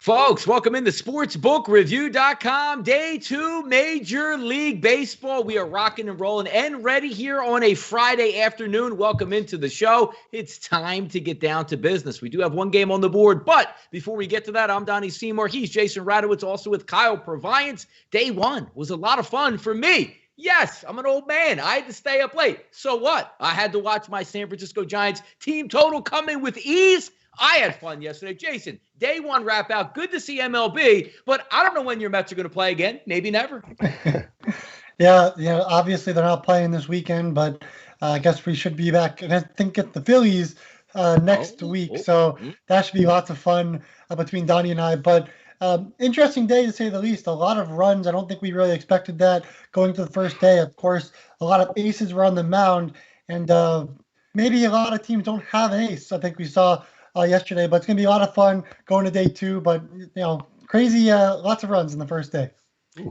Folks, welcome into sportsbookreview.com. Day 2, Major League Baseball. We are rocking and rolling and ready here on a Friday afternoon. Welcome into the show. It's time to get down to business. We do have one game on the board, but before we get to that, I'm Donnie Seymour. He's Jason Radowitz, also with Kyle Purviance. Day 1 was a lot of fun for me. Yes, I'm an old man. I had to stay up late. So what? I had to watch my San Francisco Giants team total come in with ease. I had fun yesterday. Jason, day 1 wrap out. Good to see MLB, but I don't know when your Mets are going to play again. Maybe never. Yeah, obviously they're not playing this weekend, but I guess we should be back. And I think at the Phillies next week. So that should be lots of fun between Donnie and I. But interesting day to say the least. A lot of runs. I don't think we really expected that going to the first day. Of course, a lot of aces were on the mound, and maybe a lot of teams don't have an ace. I think we saw yesterday, but it's going to be a lot of fun going to day 2. But, crazy, lots of runs in the first day.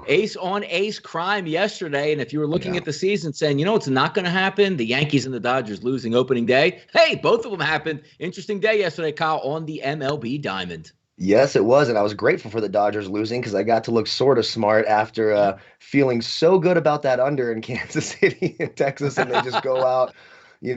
Ace on ace crime yesterday. And if you were looking at the season saying, it's not going to happen, the Yankees and the Dodgers losing opening day. Hey, both of them happened. Interesting day yesterday, Kyle, on the MLB diamond. Yes, it was, and I was grateful for the Dodgers losing because I got to look sort of smart after feeling so good about that under in Kansas City and Texas, and they just go out. They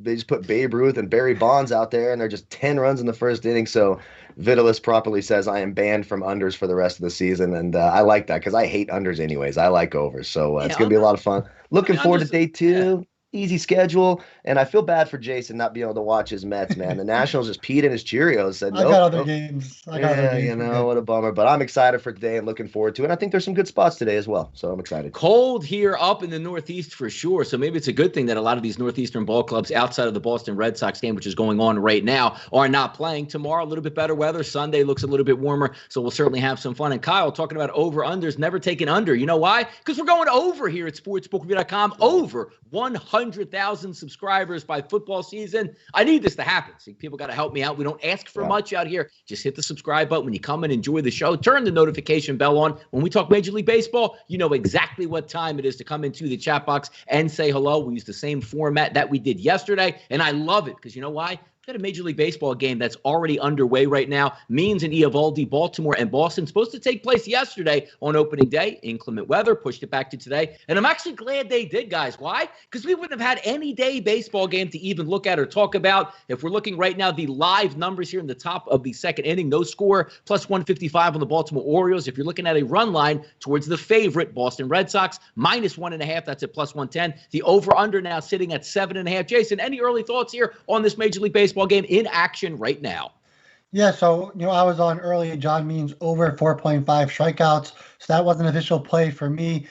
just put Babe Ruth and Barry Bonds out there, and they're just 10 runs in the first inning. So Vitalis properly says I am banned from unders for the rest of the season, and I like that because I hate unders anyways. I like overs, so it's going to be a lot of fun. Looking forward to day 2. Yeah. Easy schedule, and I feel bad for Jason not being able to watch his Mets, man. The Nationals just peed in his Cheerios. Said, I got other games. What a bummer. But I'm excited for today and looking forward to it. And I think there's some good spots today as well, so I'm excited. Cold here up in the Northeast for sure, so maybe it's a good thing that a lot of these Northeastern ball clubs outside of the Boston Red Sox game, which is going on right now, are not playing. Tomorrow, a little bit better weather. Sunday looks a little bit warmer, so we'll certainly have some fun. And Kyle, talking about over-unders, never taken under. You know why? Because we're going over here at sportsbookreview.com, over 100,000 subscribers by football season. I need this to happen. See, people got to help me out. We don't ask for much out here. Just hit the subscribe button when you come and enjoy the show. Turn the notification bell on. When we talk Major League Baseball, you know exactly what time it is to come into the chat box and say hello. We use the same format that we did yesterday, and I love it because you know why? We've got a Major League Baseball game that's already underway right now. Means and Eovaldi, Baltimore and Boston, supposed to take place yesterday on opening day. Inclement weather pushed it back to today. And I'm actually glad they did, guys. Why? Because we wouldn't have had any day baseball game to even look at or talk about. If we're looking right now, the live numbers here in the top of the second inning, no score, plus 155 on the Baltimore Orioles. If you're looking at a run line towards the favorite, Boston Red Sox, minus 1.5, that's at plus 110. The over-under now sitting at 7.5. Jason, any early thoughts here on this Major League Baseball game in action right now? Yeah, so I was on early. John Means over 4.5 strikeouts, so that was an official play for me.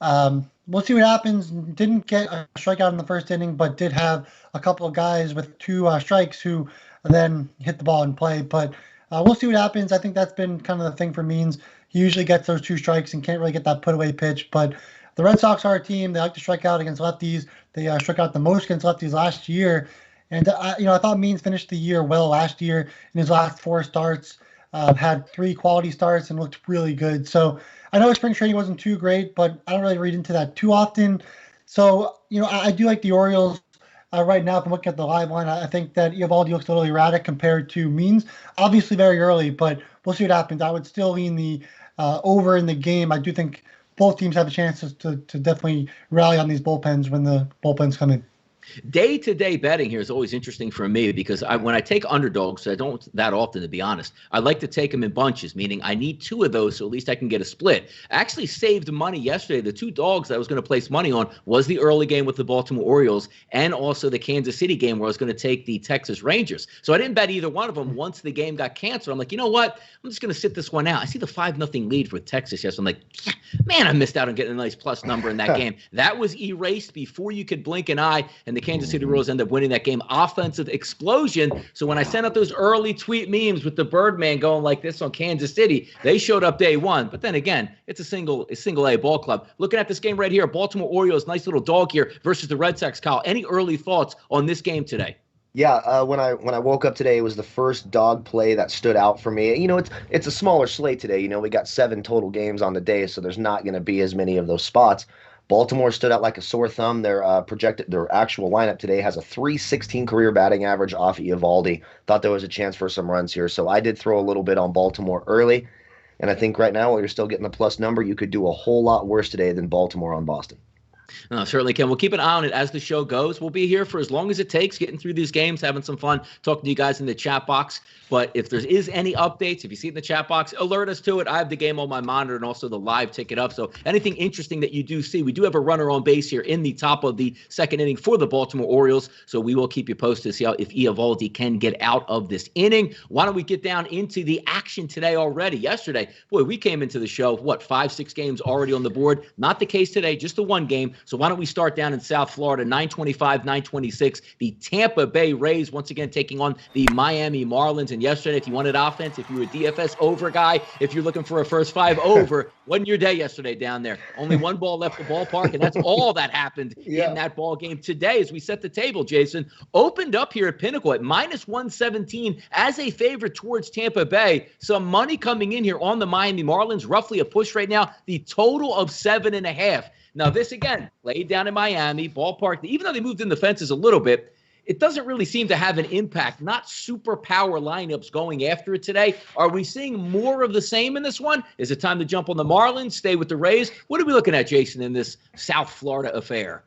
We'll see what happens. Didn't get a strikeout in the first inning, but did have a couple of guys with 2 strikes who then hit the ball and play. But we'll see what happens. I think that's been kind of the thing for Means. He usually gets those 2 strikes and can't really get that put-away pitch. But the Red Sox are a team. They like to strike out against lefties. They struck out the most against lefties last year. And, I thought Means finished the year well last year in his last 4 starts, had 3 quality starts and looked really good. So I know spring training wasn't too great, but I don't really read into that too often. So, I do like the Orioles right now. If I'm looking at the live line, I think that Eovaldi looks a little erratic compared to Means. Obviously very early, but we'll see what happens. I would still lean the over in the game. I do think both teams have a chance to definitely rally on these bullpens when the bullpens come in. Day-to-day betting here is always interesting for me because when I take underdogs, I don't that often, to be honest. I like to take them in bunches, meaning I need 2 of those so at least I can get a split. I actually saved money yesterday. The 2 dogs that I was going to place money on was the early game with the Baltimore Orioles and also the Kansas City game where I was going to take the Texas Rangers. So I didn't bet either one of them once the game got canceled. I'm like, you know what? I'm just going to sit this one out. I see the 5-0 lead for Texas yesterday. I'm like, man, I missed out on getting a nice plus number in that game. That was erased before you could blink an eye, and the Kansas City Royals end up winning that game. Offensive explosion. So when I sent out those early tweet memes with the Birdman going like this on Kansas City, they showed up day 1. But then again, it's a single A ball club. Looking at this game right here, Baltimore Orioles, nice little dog here versus the Red Sox. Kyle, any early thoughts on this game today? Yeah, when I woke up today, it was the first dog play that stood out for me. It's a smaller slate today. We got 7 total games on the day, so there's not going to be as many of those spots. Baltimore stood out like a sore thumb. Their actual lineup today has a 316 career batting average off Eovaldi. Thought there was a chance for some runs here, so I did throw a little bit on Baltimore early. And I think right now, while you're still getting the plus number, you could do a whole lot worse today than Baltimore on Boston. No, certainly can. We'll keep an eye on it as the show goes. We'll be here for as long as it takes, getting through these games, having some fun, talking to you guys in the chat box. But if there is any updates, if you see it in the chat box, alert us to it. I have the game on my monitor and also the live ticket up. So anything interesting that you do see, we do have a runner on base here in the top of the second inning for the Baltimore Orioles. So we will keep you posted to see if Eovaldi can get out of this inning. Why don't we get down into the action today already? Yesterday, boy, we came into the show, 5-6 games already on the board. Not the case today, just the one game. So why don't we start down in South Florida, 9:25, 9:26. The Tampa Bay Rays once again taking on the Miami Marlins. And yesterday, if you wanted offense, if you were a DFS over guy, if you're looking for a first 5 over, wasn't your day yesterday down there. Only one ball left the ballpark, and that's all that happened in that ball game. Today, as we set the table, Jason, opened up here at Pinnacle at -117 as a favorite towards Tampa Bay. Some money coming in here on the Miami Marlins, roughly a push right now, the total of 7.5. Now, this, again, laid down in Miami, ballpark, even though they moved in the fences a little bit, it doesn't really seem to have an impact. Not super power lineups going after it today. Are we seeing more of the same in this one? Is it time to jump on the Marlins, stay with the Rays? What are we looking at, Jason, in this South Florida affair?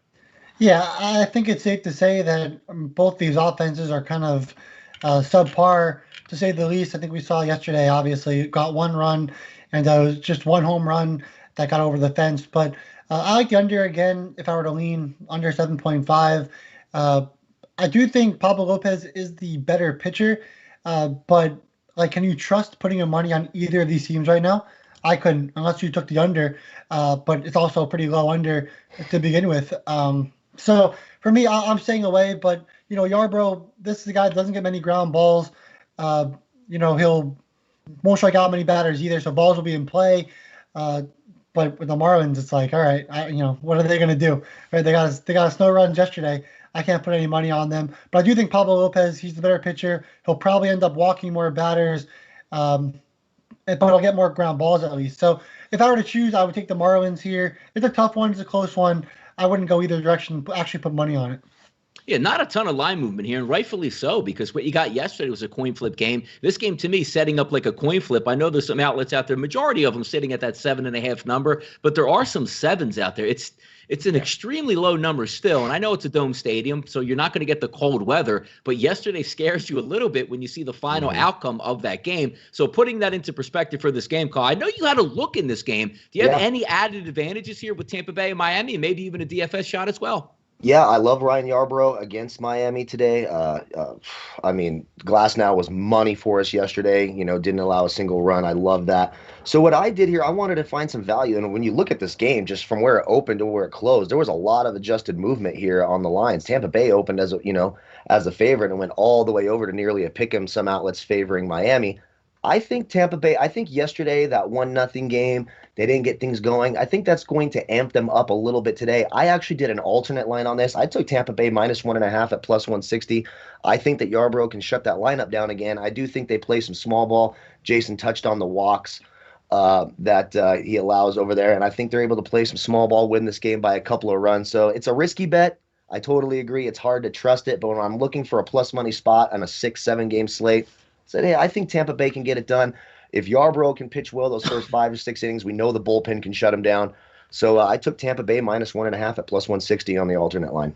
Yeah, I think it's safe to say that both these offenses are kind of subpar, to say the least. I think we saw yesterday, obviously, got one run, and it was just one home run that got over the fence. But I like the under again if I were to lean under 7.5. I do think Pablo Lopez is the better pitcher, but can you trust putting your money on either of these teams right now? I couldn't, unless you took the under, but it's also a pretty low under to begin with. So for me, I'm staying away. But Yarbrough, this is a guy that doesn't get many ground balls. He'll won't strike out many batters either, so balls will be in play. But with the Marlins, it's like, all right, what are they going to do? Right? They got a snow runs yesterday. I can't put any money on them. But I do think Pablo Lopez, he's the better pitcher. He'll probably end up walking more batters, but he'll get more ground balls at least. So if I were to choose, I would take the Marlins here. It's a tough one. It's a close one. I wouldn't go either direction, actually put money on it. Yeah, not a ton of line movement here, and rightfully so, because what you got yesterday was a coin flip game. This game, to me, setting up like a coin flip. I know there's some outlets out there, majority of them sitting at that 7.5 number, but there are some 7s out there. It's an extremely low number still, and I know it's a dome stadium, so you're not going to get the cold weather, but yesterday scares you a little bit when you see the final outcome of that game. So putting that into perspective for this game, Carl, I know you had a look in this game. Do you have any added advantages here with Tampa Bay and Miami, and maybe even a DFS shot as well? Yeah, I love Ryan Yarbrough against Miami today. Glasnow was money for us yesterday. Didn't allow a single run. I love that. So what I did here, I wanted to find some value. And when you look at this game, just from where it opened to where it closed, there was a lot of adjusted movement here on the lines. Tampa Bay opened as a favorite and went all the way over to nearly a pick'em. Some outlets favoring Miami. I think Tampa Bay, yesterday, that 1-0 game, they didn't get things going. I think that's going to amp them up a little bit today. I actually did an alternate line on this. I took Tampa Bay -1.5 at +160. I think that Yarbrough can shut that lineup down again. I do think they play some small ball. Jason touched on the walks that he allows over there, and I think they're able to play some small ball, win this game by a couple of runs. So it's a risky bet. I totally agree. It's hard to trust it, but when I'm looking for a plus money spot on a 6-7 game slate, said, hey, I think Tampa Bay can get it done. If Yarbrough can pitch well those first 5 or 6 innings, we know the bullpen can shut him down. So I took Tampa Bay -1.5 at +160 on the alternate line.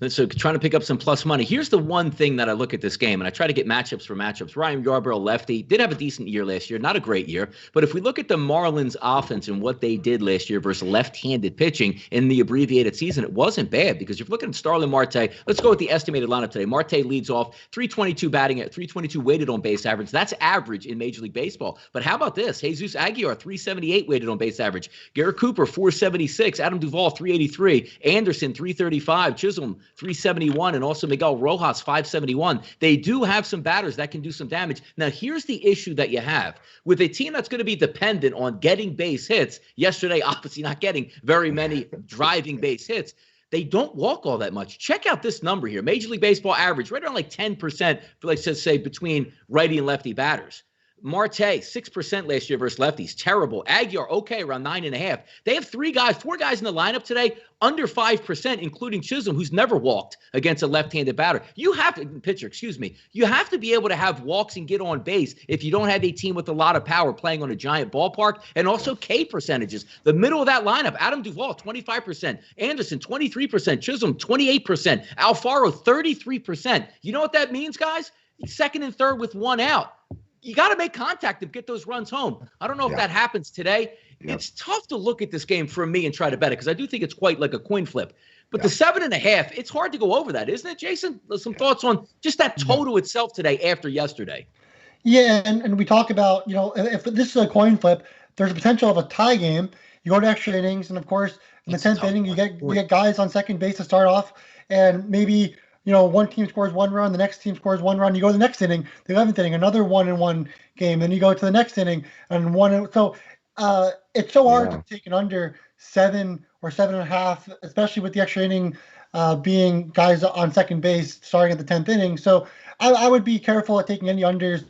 So trying to pick up some plus money. Here's the one thing that I look at this game, and I try to get matchups for matchups. Ryan Yarbrough, lefty, did have a decent year last year. Not a great year. But if we look at the Marlins offense and what they did last year versus left-handed pitching in the abbreviated season, it wasn't bad, because if you're looking at Starlin Marte, let's go with the estimated lineup today. Marte leads off, 322 batting at 322 weighted on base average. That's average in Major League Baseball. But how about this? Jesus Aguilar, 378 weighted on base average. Garrett Cooper, 476. Adam Duvall, 383. Anderson, 335. Chisholm, 371. And also Miguel Rojas, 571. They do have some batters that can do some damage. Now, here's the issue that you have. With a team that's going to be dependent on getting base hits, yesterday obviously not getting very many driving base hits, they don't walk all that much. Check out this number here. Major League Baseball average, right around like 10% for, like, say, between righty and lefty batters. Marte, 6% last year versus lefties. Terrible. Aguilar, okay, around 9.5. They have four guys in the lineup today, under 5%, including Chisholm, who's never walked against a left-handed batter. You have to be able to have walks and get on base if you don't have a team with a lot of power playing on a giant ballpark, and also K percentages. The middle of that lineup, Adam Duvall, 25%, Anderson, 23%, Chisholm, 28%, Alfaro, 33%. You know what that means, guys? Second and third with one out. You got to make contact to get those runs home. I don't know if that happens today. Yep. It's tough to look at this game for me and try to bet it because I do think it's quite like a coin flip. But the 7.5, it's hard to go over that, isn't it, Jason? Some thoughts on just that total itself today after yesterday. Yeah, and we talk about, if this is a coin flip, there's a potential of a tie game. You go to extra innings, and of course, in the 10th inning, you get guys on second base to start off, and maybe one team scores one run, the next team scores one run. You go to the next inning, the 11th inning, another 1-1 game. Then you go to the next inning and one. So it's so hard to take an under 7 or 7.5, especially with the extra inning being guys on second base starting at the 10th inning. So I would be careful at taking any unders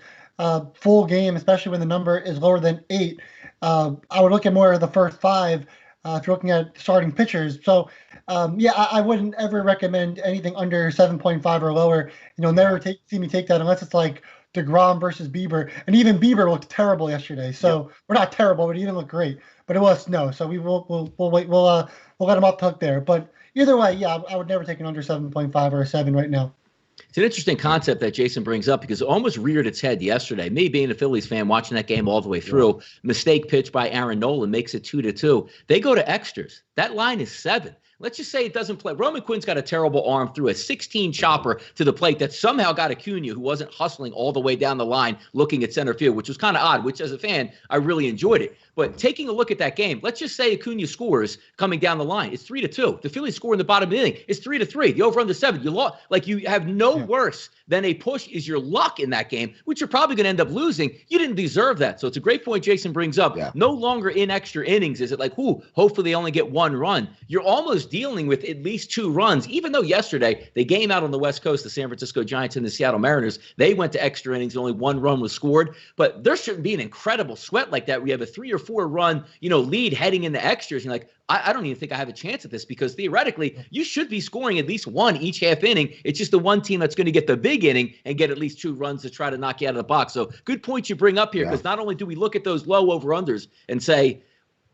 full game, especially when the number is lower than 8. I would look at more of the first 5 if you're looking at starting pitchers. So, I wouldn't ever recommend anything under 7.5 or lower. And you'll never see me take that unless it's like DeGrom versus Bieber. And even Bieber looked terrible yesterday. So we're not terrible, but he didn't look great. But it was snow, so we'll wait. We'll let him off the hook there. But either way, I would never take an under 7.5 or a 7 right now. It's an interesting concept that Jason brings up because it almost reared its head yesterday. Me being a Phillies fan, watching that game all the way through, mistake pitch by Aaron Nolan makes it 2-2. They go to extras. That line is 7. Let's just say it doesn't play. Roman Quinn's got a terrible arm, threw a 16 chopper to the plate that somehow got Acuna, who wasn't hustling all the way down the line looking at center field, which was kind of odd, which as a fan, I really enjoyed it. But taking a look at that game, let's just say Acuna scores coming down the line. It's 3-2. The Phillies score in the bottom of the inning. It's 3-3. The over under 7. You lost. Like you have no worse than a push is your luck in that game, which you're probably going to end up losing. You didn't deserve that. So it's a great point Jason brings up. Yeah. No longer in extra innings is it like, hopefully they only get one run. You're almost dealing with at least 2 runs, even though yesterday they game out on the West Coast, the San Francisco Giants and the Seattle Mariners. They went to extra innings. Only 1 run was scored. But there shouldn't be an incredible sweat like that. We have a 3 or 4 run, lead heading into extras. You're like, I don't even think I have a chance at this because theoretically you should be scoring at least 1 each half inning. It's just the one team that's going to get the big inning and get at least 2 runs to try to knock you out of the box. So good point you bring up here because not only do we look at those low over-unders and say,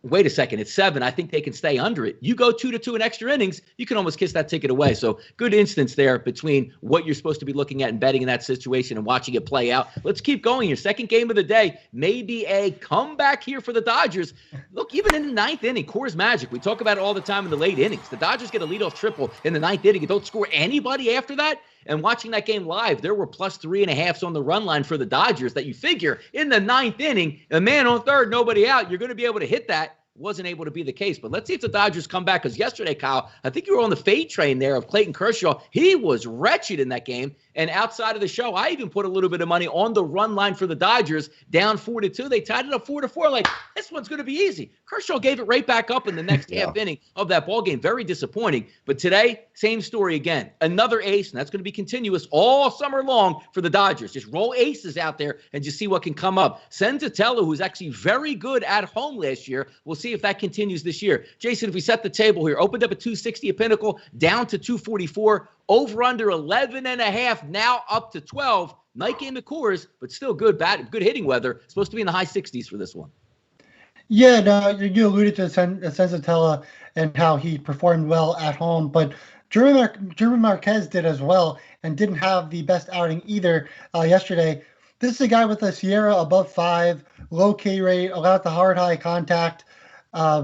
wait a second, it's 7. I think they can stay under it. You go 2-2 in extra innings, you can almost kiss that ticket away. So good instance there between what you're supposed to be looking at and betting in that situation and watching it play out. Let's keep going here. Second game of the day, maybe a comeback here for the Dodgers. Look, even in the 9th inning, Coors Magic. We talk about it all the time in the late innings. The Dodgers get a leadoff triple in the 9th inning and don't score anybody after that. And watching that game live, there were plus 3.5s on the run line for the Dodgers that you figure in the 9th inning, a man on third, nobody out, you're going to be able to hit that. Wasn't able to be the case. But let's see if the Dodgers come back because yesterday, Kyle, I think you were on the fade train there of Clayton Kershaw. He was wretched in that game. And outside of the show, I even put a little bit of money on the run line for the Dodgers, down 4-2. They tied it up 4-4. Like, this one's going to be easy. Kershaw gave it right back up in the next half inning of that ball game. Very disappointing. But today, same story again. Another ace, and that's going to be continuous all summer long for the Dodgers. Just roll aces out there and just see what can come up. Senzatella, who's actually very good at home last year. We'll see if that continues this year. Jason, if we set the table here, opened up at 260 at Pinnacle, down to 244. Over under 11.5, now up to 12. Night game at Coors, but still good hitting weather. Supposed to be in the high 60s for this one. Yeah, no, you alluded to Senzatella and how he performed well at home, but German Marquez did as well and didn't have the best outing either yesterday. This is a guy with a Sierra above 5, low K rate, allowed the hard-high contact. I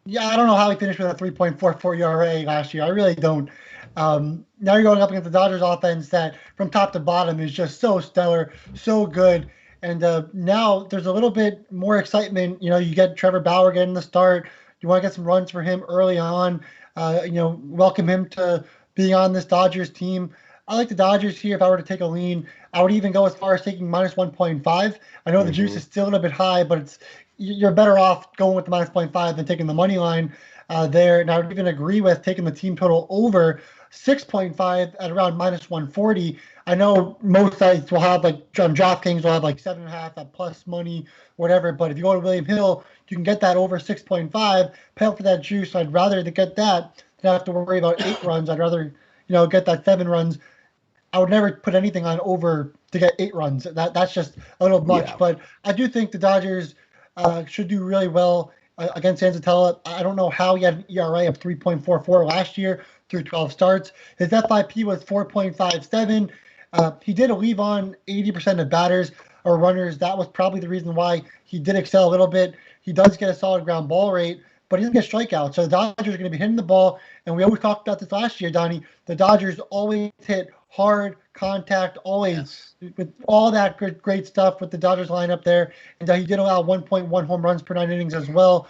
don't know how he finished with a 3.44 ERA last year. I really don't. Now you're going up against the Dodgers offense that from top to bottom is just so stellar, so good. And now there's a little bit more excitement. You get Trevor Bauer getting the start. You want to get some runs for him early on. Welcome him to being on this Dodgers team. I like the Dodgers here. If I were to take a lean, I would even go as far as taking minus 1.5. I know the juice is still a little bit high, but you're better off going with the minus 0.5 than taking the money line there. And I would even agree with taking the team total over 6.5 at around minus 140. I know most sites will have on DraftKings will have 7.5 at plus money, whatever. But if you go to William Hill, you can get that over 6.5. Pay up for that juice. I'd rather get that than have to worry about 8 runs. I'd rather get that 7 runs. I would never put anything on over to get 8 runs. That's just a little much. Yeah. But I do think the Dodgers should do really well against Senzatella. I don't know how he had an ERA of 3.44 last year through 12 starts. His FIP was 4.57. He did leave on 80% of batters or runners. That was probably the reason why he did excel a little bit. He does get a solid ground ball rate, but he doesn't get strikeouts. So the Dodgers are going to be hitting the ball. And we always talked about this last year, Donnie. The Dodgers always hit hard contact, always with all that great stuff with the Dodgers lineup there. And he did allow 1.1 home runs per 9 innings as well.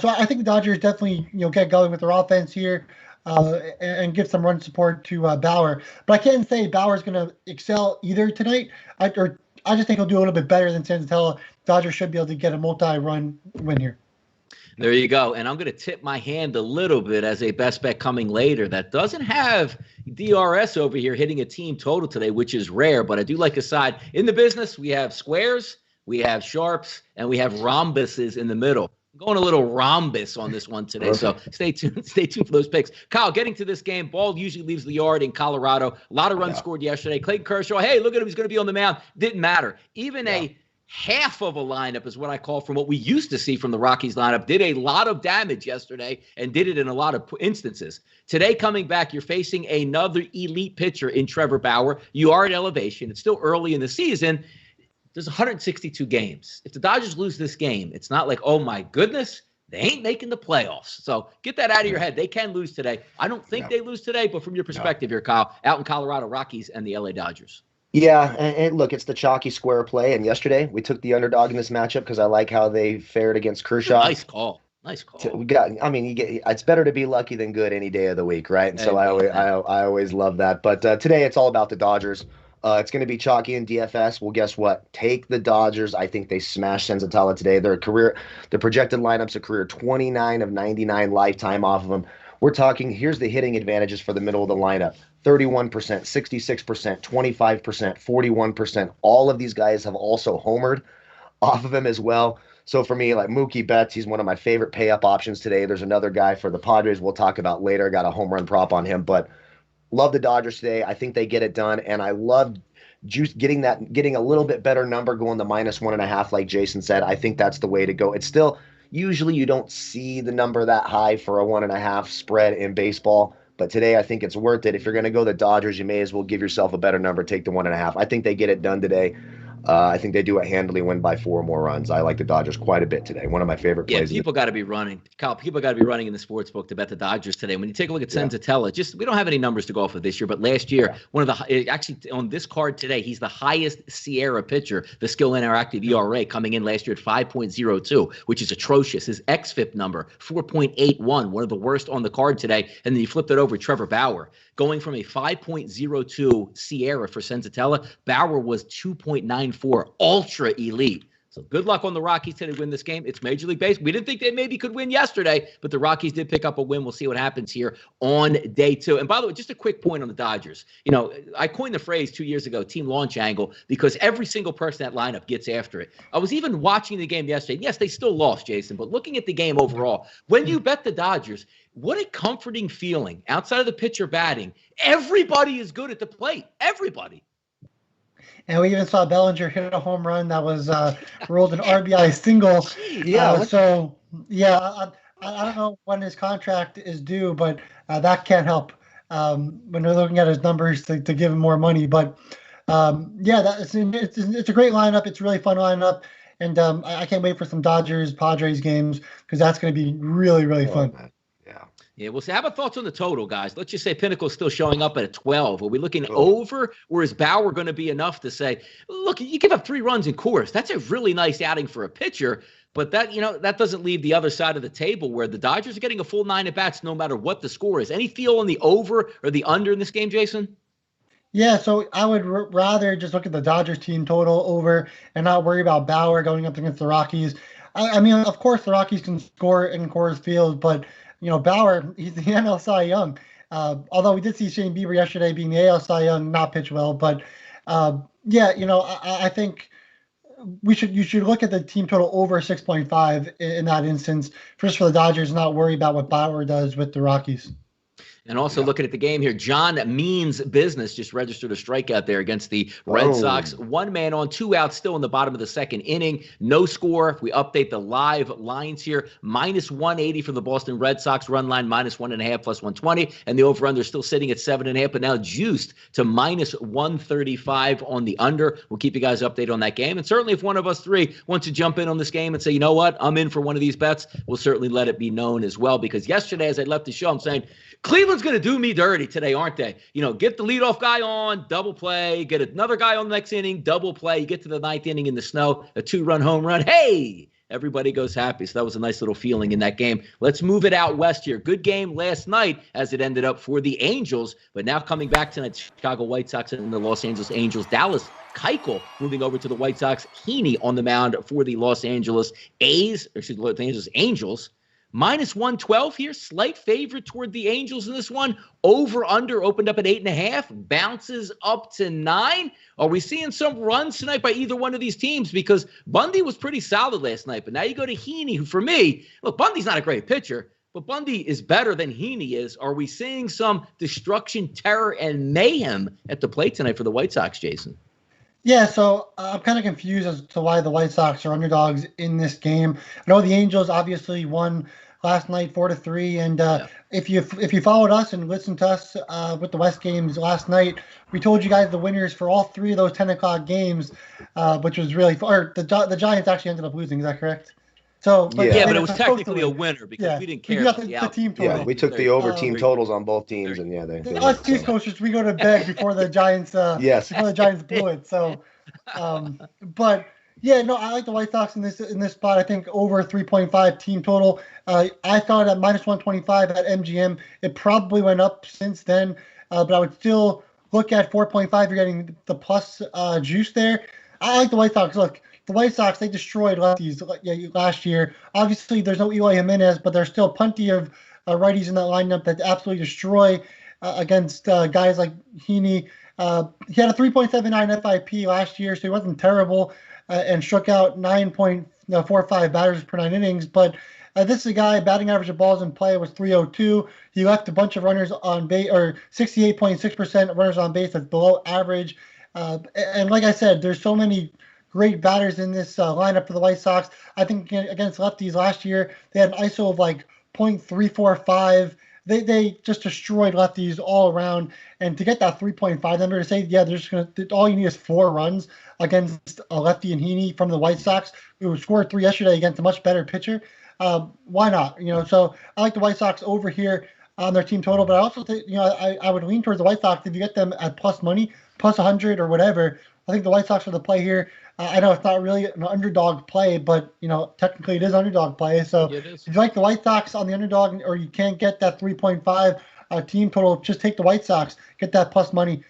So I think the Dodgers definitely get going with their offense here and give some run support to Bauer. But I can't say Bauer's going to excel either tonight. I just think he'll do a little bit better than Senzatella. Dodgers should be able to get a multi-run win here. There you go. And I'm going to tip my hand a little bit as a best bet coming later that doesn't have DRS over here hitting a team total today, which is rare. But I do like a side. In the business, we have squares, we have sharps, and we have rhombuses in the middle. I'm going a little rhombus on this one today, so stay tuned. Stay tuned for those picks. Kyle, getting to this game, ball usually leaves the yard in Colorado. A lot of runs scored yesterday. Clayton Kershaw, hey, look at him. He's going to be on the mound. Didn't matter. Even a half of a lineup is what I call from what we used to see from the Rockies lineup. Did a lot of damage yesterday and did it in a lot of instances. Today, coming back, you're facing another elite pitcher in Trevor Bauer. You are at elevation. It's still early in the season. There's 162 games. If the Dodgers lose this game, it's not like, oh, my goodness, they ain't making the playoffs. So get that out of your head. They can lose today. I don't think they lose today, but from your perspective here, Kyle, out in Colorado, Rockies and the LA Dodgers. Yeah, and look, it's the chalky square play. And yesterday we took the underdog in this matchup because I like how they fared against Kershaw. Nice call. It's better to be lucky than good any day of the week, right? And so I always love that. But today it's all about the Dodgers. It's going to be chalky in DFS. Well, guess what? Take the Dodgers. I think they smashed Senzatella today. Their projected lineup's a career 29 of 99 lifetime off of them. We're talking, here's the hitting advantages for the middle of the lineup. 31%, 66%, 25%, 41%. All of these guys have also homered off of him as well. So for me, like Mookie Betts, he's one of my favorite pay-up options today. There's another guy for the Padres we'll talk about later. Got a home run prop on him, but love the Dodgers today. I think they get it done, and I love getting a little bit better number going to -1.5 like Jason said. I think that's the way to go. It's still, usually you don't see the number that high for a 1.5 spread in baseball. But today, I think it's worth it. If you're going to go the Dodgers, you may as well give yourself a better number. Take the 1.5. I think they get it done today. I think they do it handily, win by 4 more runs. I like the Dodgers quite a bit today. One of my favorite plays. Yeah, people got to be running. Kyle, people got to be running in the sports book to bet the Dodgers today. When you take a look at Senzatella, we don't have any numbers to go off of this year, but last year, actually on this card today, he's the highest Sierra pitcher, the skill interactive ERA, coming in last year at 5.02, which is atrocious. His xFIP number, 4.81, one of the worst on the card today. And then you flipped it over to Trevor Bauer. Going from a 5.02 Sierra for Senzatella, Bauer was 2.94, ultra elite. So good luck on the Rockies today to win this game. It's Major League Baseball. We didn't think they maybe could win yesterday, but the Rockies did pick up a win. We'll see what happens here on day 2. And by the way, just a quick point on the Dodgers. I coined the phrase 2 years ago, team launch angle, because every single person in that lineup gets after it. I was even watching the game yesterday. Yes, they still lost, Jason, but looking at the game overall, when you bet the Dodgers, what a comforting feeling. Outside of the pitcher batting, everybody is good at the plate. Everybody. And we even saw Bellinger hit a home run that was ruled an RBI single. I don't know when his contract is due, but that can't help when they're looking at his numbers to give him more money. But it's a great lineup. It's a really fun lineup. And I can't wait for some Dodgers-Padres games because that's going to be really, really fun. Man. Yeah, we'll see. How about thoughts on the total, guys? Let's just say Pinnacle's still showing up at a 12. Are we looking over, or is Bauer going to be enough to say, look, you give up 3 runs in Coors. That's a really nice outing for a pitcher, but that doesn't leave the other side of the table where the Dodgers are getting a full 9 at-bats no matter what the score is. Any feel on the over or the under in this game, Jason? Yeah, so I would rather just look at the Dodgers team total over and not worry about Bauer going up against the Rockies. I mean, of course, the Rockies can score in Coors Field, but Bauer, he's the NL Cy Young. Although we did see Shane Bieber yesterday being the AL Cy Young, not pitch well, but I think you should look at the team total over 6.5 in that instance, just for the Dodgers, not worry about what Bauer does with the Rockies. And also looking at the game here, John Means Business just registered a strikeout there against the Red Sox. 1 man on, 2 outs, still in the bottom of the second inning. No score. If we update the live lines here, -180 for the Boston Red Sox run line, -1.5 plus 120. And the over-under still sitting at 7.5, but now juiced to -135 on the under. We'll keep you guys updated on that game. And certainly if one of us three wants to jump in on this game and say, you know what, I'm in for one of these bets, we'll certainly let it be known as well. Because yesterday, as I left the show, I'm saying, Cleveland's going to do me dirty today, aren't they? Get the leadoff guy on, double play, get another guy on the next inning, double play. You get to the 9th inning in the snow, a 2-run home run. Hey, everybody goes happy. So that was a nice little feeling in that game. Let's move it out west here. Good game last night as it ended up for the Angels. But now coming back tonight, Chicago White Sox and the Los Angeles Angels. Dallas Keuchel moving over to the White Sox. Heaney on the mound for the Los Angeles Angels. -112 here, slight favorite toward the Angels in this one. Over-under opened up at 8.5, bounces up to 9. Are we seeing some runs tonight by either one of these teams? Because Bundy was pretty solid last night, but now you go to Heaney, who for me, look, Bundy's not a great pitcher, but Bundy is better than Heaney is. Are we seeing some destruction, terror, and mayhem at the plate tonight for the White Sox, Jason? Yeah, so I'm kind of confused as to why the White Sox are underdogs in this game. I know the Angels obviously won last night 4-3, and if you followed us and listened to us with the West games last night, we told you guys the winners for all 3 of those 10 o'clock games, which was really fun. The Giants actually ended up losing. Is that correct? So, but it was technically a winner because we didn't care about the team total. Yeah, we took the over team totals on both teams, and us East Coasters, we go to bed before the Giants. Before the Giants blew it. So, but. Yeah, no, I like the White Sox in this spot. I think over 3.5 team total. I thought at -125 at MGM. It probably went up since then, but I would still look at 4.5. You're getting the plus juice there. I like the White Sox. Look, the White Sox, they destroyed lefties last year. Obviously, there's no Eloy Jimenez, but there's still plenty of righties in that lineup that absolutely destroy against guys like Heaney. He had a 3.79 FIP last year, so he wasn't terrible. And struck out 9.45 batters per 9 innings. But this is a guy, batting average of balls in play was .302. He left a bunch of runners on base, or 68.6% runners on base. That's below average. And like I said, there's so many great batters in this lineup for the White Sox. I think against lefties last year, they had an ISO of like .345. They just destroyed lefties all around. And to get that 3.5 number, to say, all you need is 4 runs against a lefty and Heaney from the White Sox, who scored 3 yesterday against a much better pitcher. Why not? So I like the White Sox over here on their team total, but I also think, I would lean towards the White Sox if you get them at plus money, plus 100 or whatever. I think the White Sox are the play here. I know it's not really an underdog play, but technically it is underdog play. So if you like the White Sox on the underdog, or you can't get that 3.5 team total, just take the White Sox, get that plus money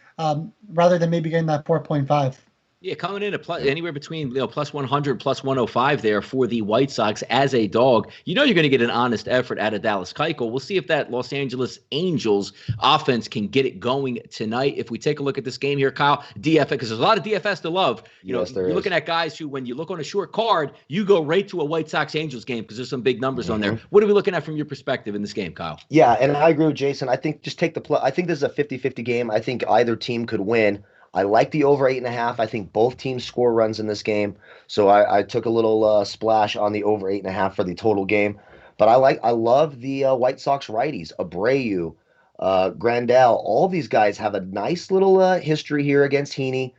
rather than maybe getting that 4.5. Yeah, coming in at anywhere between plus 100, plus 105 there for the White Sox as a dog. You're going to get an honest effort out of Dallas Keuchel. We'll see if that Los Angeles Angels offense can get it going tonight. If we take a look at this game here, Kyle, DFS, because there's a lot of DFS to love. You're looking at guys who, when you look on a short card, you go right to a White Sox Angels game because there's some big numbers on there. What are we looking at from your perspective in this game, Kyle? Yeah, and I agree with Jason. I think just take the play. I think this is a 50-50 game. I think either team could win. I like the over 8.5. I think both teams score runs in this game. So I took a little splash on the over 8.5 for the total game. But I love the White Sox righties. Abreu, Grandal, all these guys have a nice little history here against Heaney.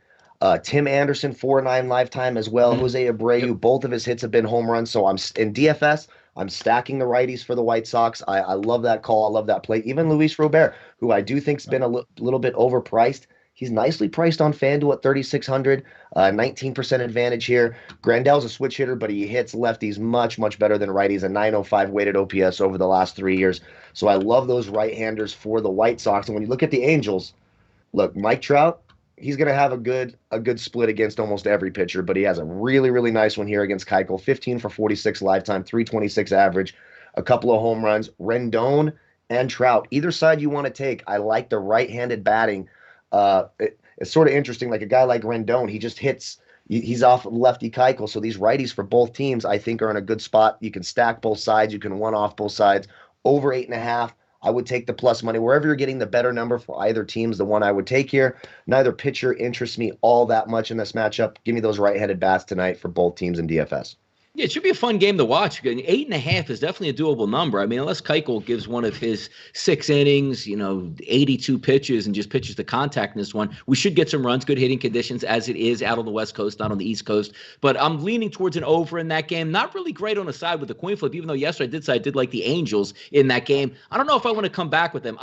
Tim Anderson, 4.9 lifetime as well. Jose Abreu, both of his hits have been home runs. So I'm in DFS. I'm stacking the righties for the White Sox. I love that call. I love that play. Even Luis Robert, who I do think's been a little bit overpriced. He's nicely priced on FanDuel at 3,600, 19% advantage here. Grandal's a switch hitter, but he hits lefties much, much better than righties, a 905 weighted OPS over the last 3 years. So I love those right-handers for the White Sox. And when you look at the Angels, look, Mike Trout, he's going to have a good split against almost every pitcher, but he has a really, really nice one here against Keuchel, 15 for 46 lifetime, 326 average, a couple of home runs. Rendon and Trout. Either side you want to take, I like the right-handed batting. It's sort of interesting. Like a guy like Rendon, he just hits. He's off lefty Keuchel, so these righties for both teams, I think, are in a good spot. You can stack both sides. You can one-off both sides. Over 8.5, I would take the plus money. Wherever you're getting the better number for either team's the one I would take here. Neither pitcher interests me all that much in this matchup. Give me those right-handed bats tonight for both teams in DFS. Yeah, it should be a fun game to watch. 8.5 is definitely a doable number. I mean, unless Keuchel gives one of his 6 innings, 82 pitches and just pitches to contact in this one, we should get some runs, good hitting conditions as it is out on the West Coast, not on the East Coast. But I'm leaning towards an over in that game. Not really great on the side with the coin flip, even though yesterday I did say I did like the Angels in that game. I don't know if I want to come back with them.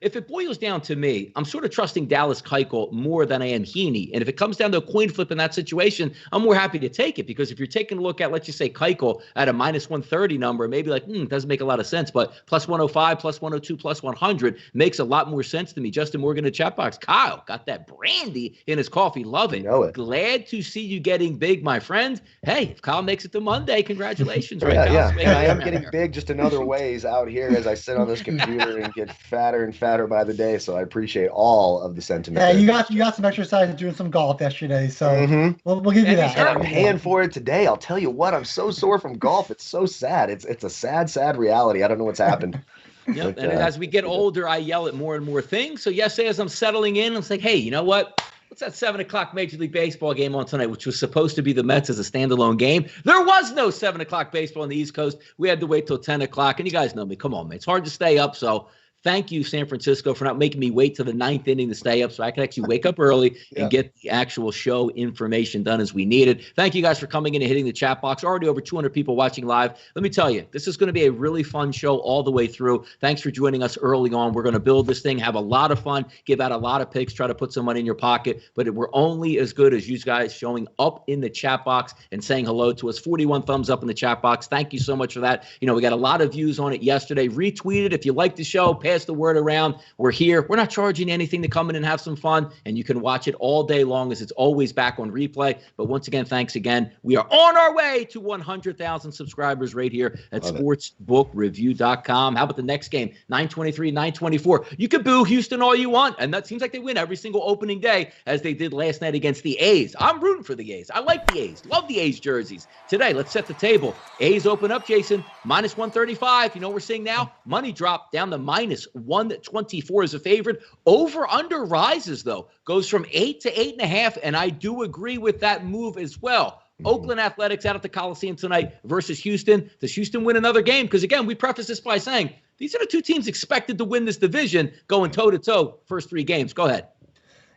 If it boils down to me, I'm sort of trusting Dallas Keuchel more than I am Heaney. And if it comes down to a coin flip in that situation, I'm more happy to take it, because if you're taking a look at, let's just say Keuchel at a minus 130 number, maybe like, doesn't make a lot of sense, but plus 105, plus 102, plus 100 makes a lot more sense to me. Justin Morgan in the chat box. Kyle got that brandy in his coffee. Love it. Glad to see you getting big, my friend. Hey, if Kyle makes it to Monday, congratulations. Right, yeah. And I am getting big just in other ways out here as I sit on this computer and get fatter and fatter by the day. So I appreciate all of the sentiment. Yeah, you got some exercise doing some golf yesterday, so we'll give you that. And I'm paying for it today. I'll tell you what, I'm so sore from golf. It's so sad. It's a sad reality. I don't know what's happened. Yep. And as we get older, I yell at more and more things. So yesterday, as I'm settling in, I'm like, hey, you know what? What's that 7 o'clock Major League Baseball game on tonight, which was supposed to be the Mets as a standalone game? There was no 7 o'clock baseball on the East Coast. We had to wait till 10 o'clock. And you guys know me. Come on, man. It's hard to stay up. So thank you, San Francisco, for not making me wait till the 9th inning to stay up so I could actually wake up early and get the actual show information done as we needed. Thank you guys for coming in and hitting the chat box. Already over 200 people watching live. Let me tell you, this is going to be a really fun show all the way through. Thanks for joining us early on. We're going to build this thing, have a lot of fun, give out a lot of picks, try to put some money in your pocket, but we're only as good as you guys showing up in the chat box and saying hello to us. 41 thumbs up in the chat box. Thank you so much for that. We got a lot of views on it yesterday. Retweet it if you like the show. Pass the word around. We're here. We're not charging anything to come in and have some fun, and you can watch it all day long as it's always back on replay. But once again, thanks again. We are on our way to 100,000 subscribers right here at sportsbookreview.com. How about the next game? 923, 924. You can boo Houston all you want, and that seems like they win every single opening day as they did last night against the A's. I'm rooting for the A's. I like the A's. Love the A's jerseys. Today, let's set the table. A's open up, Jason, minus 135. You know what we're seeing now? Money drop down to minus 124 is a favorite. Over under rises, though, goes from 8 to 8.5, and I do agree with that move as well. Oakland Athletics out at the Coliseum tonight versus Houston. Does Houston win another game? Because, again, we preface this by saying these are the two teams expected to win this division going toe-to-toe first 3 games. Go ahead.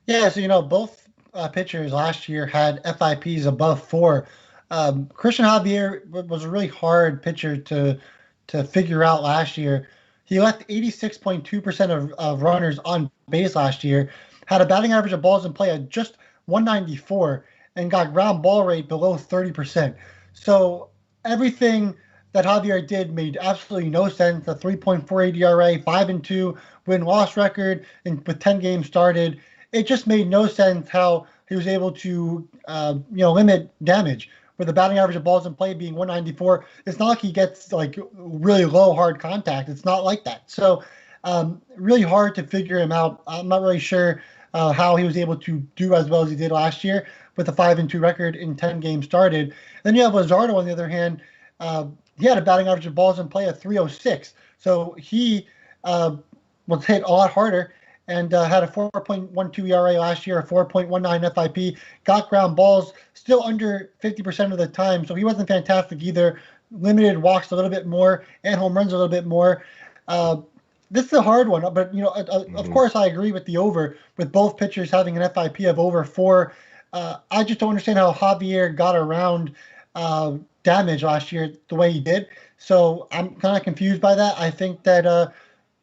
Yeah, so, both pitchers last year had FIPs above 4. Christian Javier was a really hard pitcher to figure out last year. He left 86.2% of runners on base last year, had a batting average of balls in play at just 194, and got ground ball rate below 30%. So everything that Javier did made absolutely no sense. A 3.48 ERA, 5-2 win-loss record, and with 10 games started, it just made no sense how he was able to limit damage. With the batting average of balls in play being 194, it's not like he gets like really low hard contact. It's not like that. So really hard to figure him out. I'm not really sure how he was able to do as well as he did last year with a 5-2 record in 10 games started. Then you have Luzardo on the other hand. He had a batting average of balls in play at 306. So he was hit a lot harder and had a 4.12 ERA last year, a 4.19 FIP, got ground balls still under 50% of the time. So he wasn't fantastic either. Limited walks a little bit more and home runs a little bit more. This is a hard one, but of course I agree with the over with both pitchers having an FIP of over 4. I just don't understand how Javier got around damage last year the way he did. So I'm kind of confused by that. I think that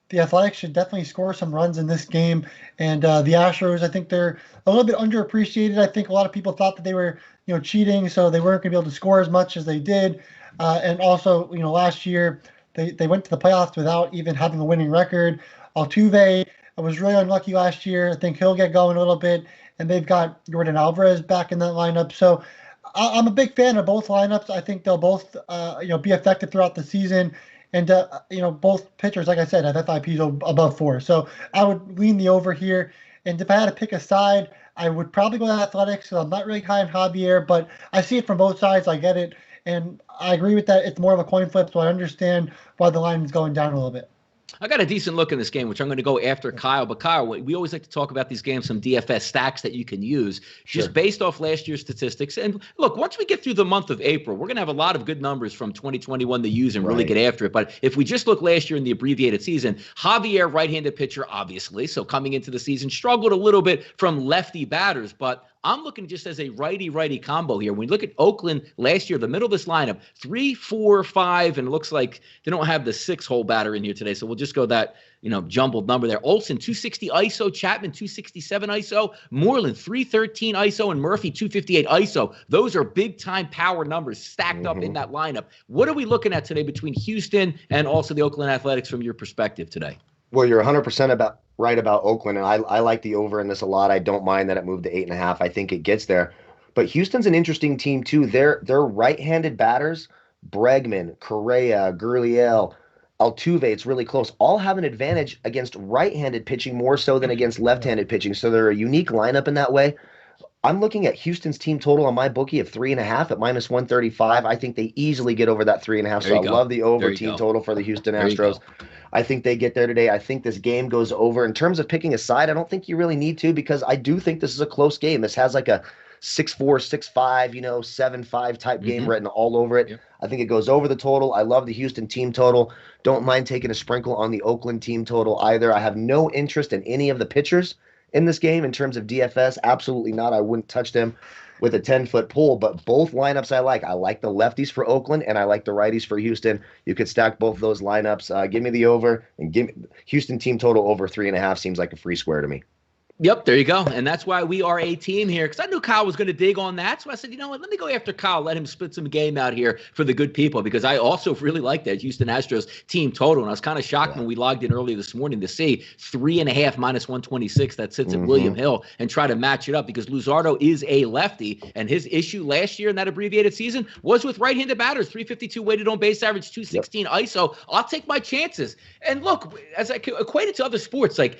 the Athletics should definitely score some runs in this game. And the Astros, I think they're a little bit underappreciated. I think a lot of people thought that they were, cheating, so they weren't going to be able to score as much as they did. And also, last year they went to the playoffs without even having a winning record. Altuve was really unlucky last year. I think he'll get going a little bit. And they've got Jordan Alvarez back in that lineup. So I'm a big fan of both lineups. I think they'll both, be effective throughout the season. And, both pitchers, like I said, have FIPs above 4. So I would lean the over here. And if I had to pick a side, I would probably go to Athletics because I'm not really high on Javier, but I see it from both sides. I get it. And I agree with that. It's more of a coin flip, so I understand why the line is going down a little bit. I got a decent look in this game, which I'm going to go after Kyle. But Kyle, we always like to talk about these games, some DFS stacks that you can use just based off last year's statistics. And look, once we get through the month of April, we're going to have a lot of good numbers from 2021 to use and really get after it. But if we just look last year in the abbreviated season, Javier, right-handed pitcher, obviously. So coming into the season, struggled a little bit from lefty batters, but I'm looking just as a righty-righty combo here. When you look at Oakland last year, the middle of this lineup, 3, 4, 5, and it looks like they don't have the 6-hole batter in here today. So we'll just go that, jumbled number there. Olsen, 260 ISO, Chapman, 267 ISO, Moreland, 313 ISO, and Murphy, 258 ISO. Those are big-time power numbers stacked up in that lineup. What are we looking at today between Houston and also the Oakland Athletics from your perspective today? Well, you're 100% right about Oakland, and I like the over in this a lot. I don't mind that it moved to 8.5. I think it gets there. But Houston's an interesting team, too. Their right-handed batters, Bregman, Correa, Gurriel, Altuve, it's really close, all have an advantage against right-handed pitching more so than against left-handed pitching. So they're a unique lineup in that way. I'm looking at Houston's team total on my bookie of 3.5 at -135. I think they easily get over that 3.5. So I love the over team total for the Houston Astros. I think they get there today. I think this game goes over. In terms of picking a side, I don't think you really need to because I do think this is a close game. This has like a 6-4, 6-5, 7-5 type game written all over it. I think it goes over the total. I love the Houston team total. Don't mind taking a sprinkle on the Oakland team total either. I have no interest in any of the pitchers in this game in terms of DFS. Absolutely not. I wouldn't touch them with a 10-foot pole, but both lineups I like. I like the lefties for Oakland, and I like the righties for Houston. You could stack both those lineups. Give me the over, and give me Houston team total over 3.5 seems like a free square to me. Yep, there you go. And that's why we are a team here, because I knew Kyle was going to dig on that. So I said, you know what, let me go after Kyle, let him spit some game out here for the good people, because I also really like that Houston Astros team total. And I was kind of shocked when we logged in early this morning to see 3.5 -126 that sits at William Hill and try to match it up, because Luzardo is a lefty, and his issue last year in that abbreviated season was with right-handed batters, 352 weighted on base average, 216 ISO. I'll take my chances. And look, as I equate it to other sports, like,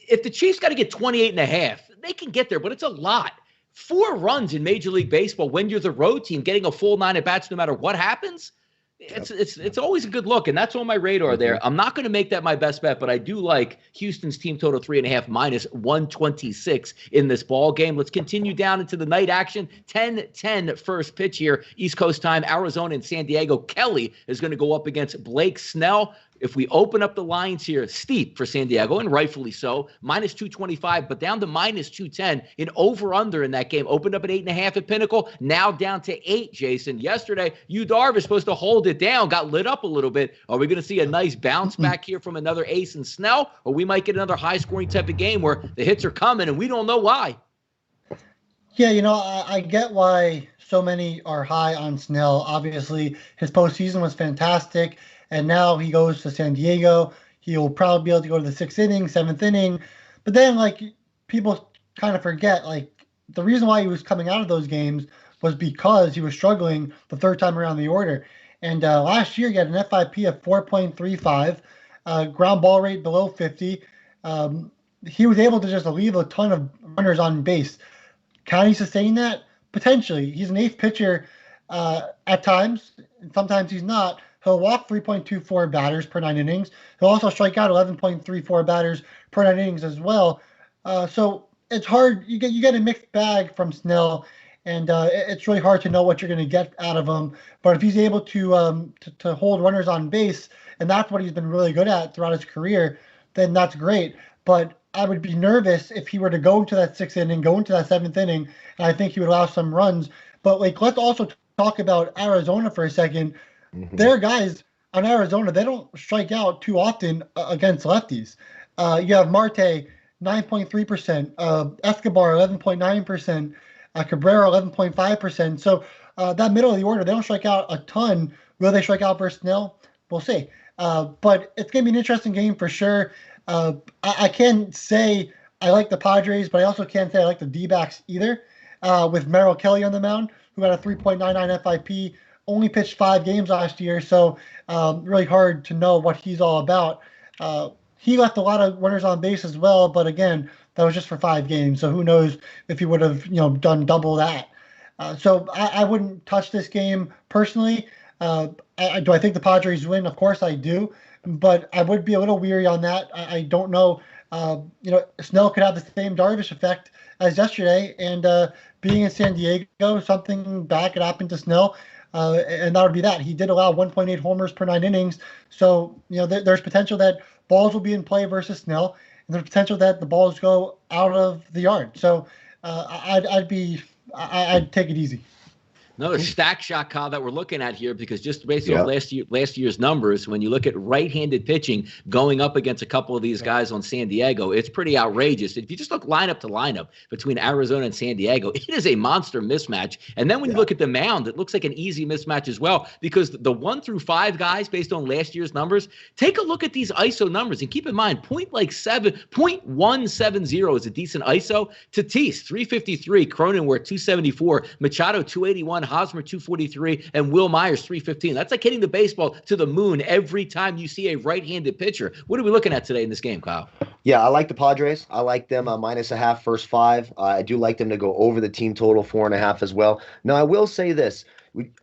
if the Chiefs got to get 28.5, they can get there, but it's a lot. 4 runs in Major League Baseball when you're the road team, getting a full 9 at-bats no matter what happens, it's always a good look, and that's on my radar there. I'm not going to make that my best bet, but I do like Houston's team total 3.5 -126 in this ball game. Let's continue down into the night action. 10-10 first pitch here, East Coast time, Arizona and San Diego. Kelly is going to go up against Blake Snell. If we open up the lines here, steep for San Diego, and rightfully so, -225, but down to -210. An over-under in that game. Opened up at 8.5 at Pinnacle, now down to 8, Jason. Yesterday, Yu Darvish supposed to hold it down, got lit up a little bit. Are we going to see a nice bounce back here from another ace in Snell, or we might get another high-scoring type of game where the hits are coming and we don't know why? Yeah, I get why so many are high on Snell. Obviously, his postseason was fantastic. And now he goes to San Diego. He'll probably be able to go to the 6th inning, 7th inning. But then, people kind of forget, the reason why he was coming out of those games was because he was struggling the third time around the order. And last year, he had an FIP of 4.35, ground ball rate below 50. He was able to just leave a ton of runners on base. Can he sustain that? Potentially. He's an 8th pitcher at times, and sometimes he's not. He'll walk 3.24 batters per 9 innings. He'll also strike out 11.34 batters per 9 innings as well. So it's hard. You get a mixed bag from Snell, and it's really hard to know what you're going to get out of him. But if he's able to hold runners on base, and that's what he's been really good at throughout his career, then that's great. But I would be nervous if he were to go into that 6th inning, go into that 7th inning, and I think he would allow some runs. But let's also talk about Arizona for a second. Their guys on Arizona, they don't strike out too often against lefties. You have Marte, 9.3%, Escobar, 11.9%, Cabrera, 11.5%. So that middle of the order, they don't strike out a ton. Will they strike out versus Snell? We'll see. But it's going to be an interesting game for sure. I can't say I like the Padres, but I also can't say I like the D-backs either, with Merrill Kelly on the mound, who had a 3.99 FIP only pitched 5 games last year, so really hard to know what he's all about. He left a lot of runners on base as well, but again, that was just for 5 games, so who knows if he would have done double that. So I wouldn't touch this game personally. Do I think the Padres win? Of course I do, but I would be a little weary on that. I don't know. Snell could have the same Darvish effect as yesterday, and being in San Diego, something bad could happen to Snell, and that would be that. He did allow 1.8 homers per 9 innings, so there's potential that balls will be in play versus Snell, and there's potential that the balls go out of the yard. So I'd take it easy. Another stack shot, Kyle, that we're looking at here, because just based on last year's numbers, when you look at right-handed pitching going up against a couple of these guys on San Diego, it's pretty outrageous. If you just look lineup to lineup between Arizona and San Diego, it is a monster mismatch. And then when you look at the mound, it looks like an easy mismatch as well, because the 1 through 5 guys, based on last year's numbers, take a look at these ISO numbers and keep in mind, 0.170 is a decent ISO. Tatis, 353, Cronenworth, 274, Machado, 281, Hosmer 243, and Will Myers 315. That's like hitting the baseball to the moon every time you see a right-handed pitcher. What are we looking at today in this game, Kyle? Yeah, I like the Padres. I like them -0.5 first 5. I do like them to go over the team total 4.5 as well. Now, I will say this.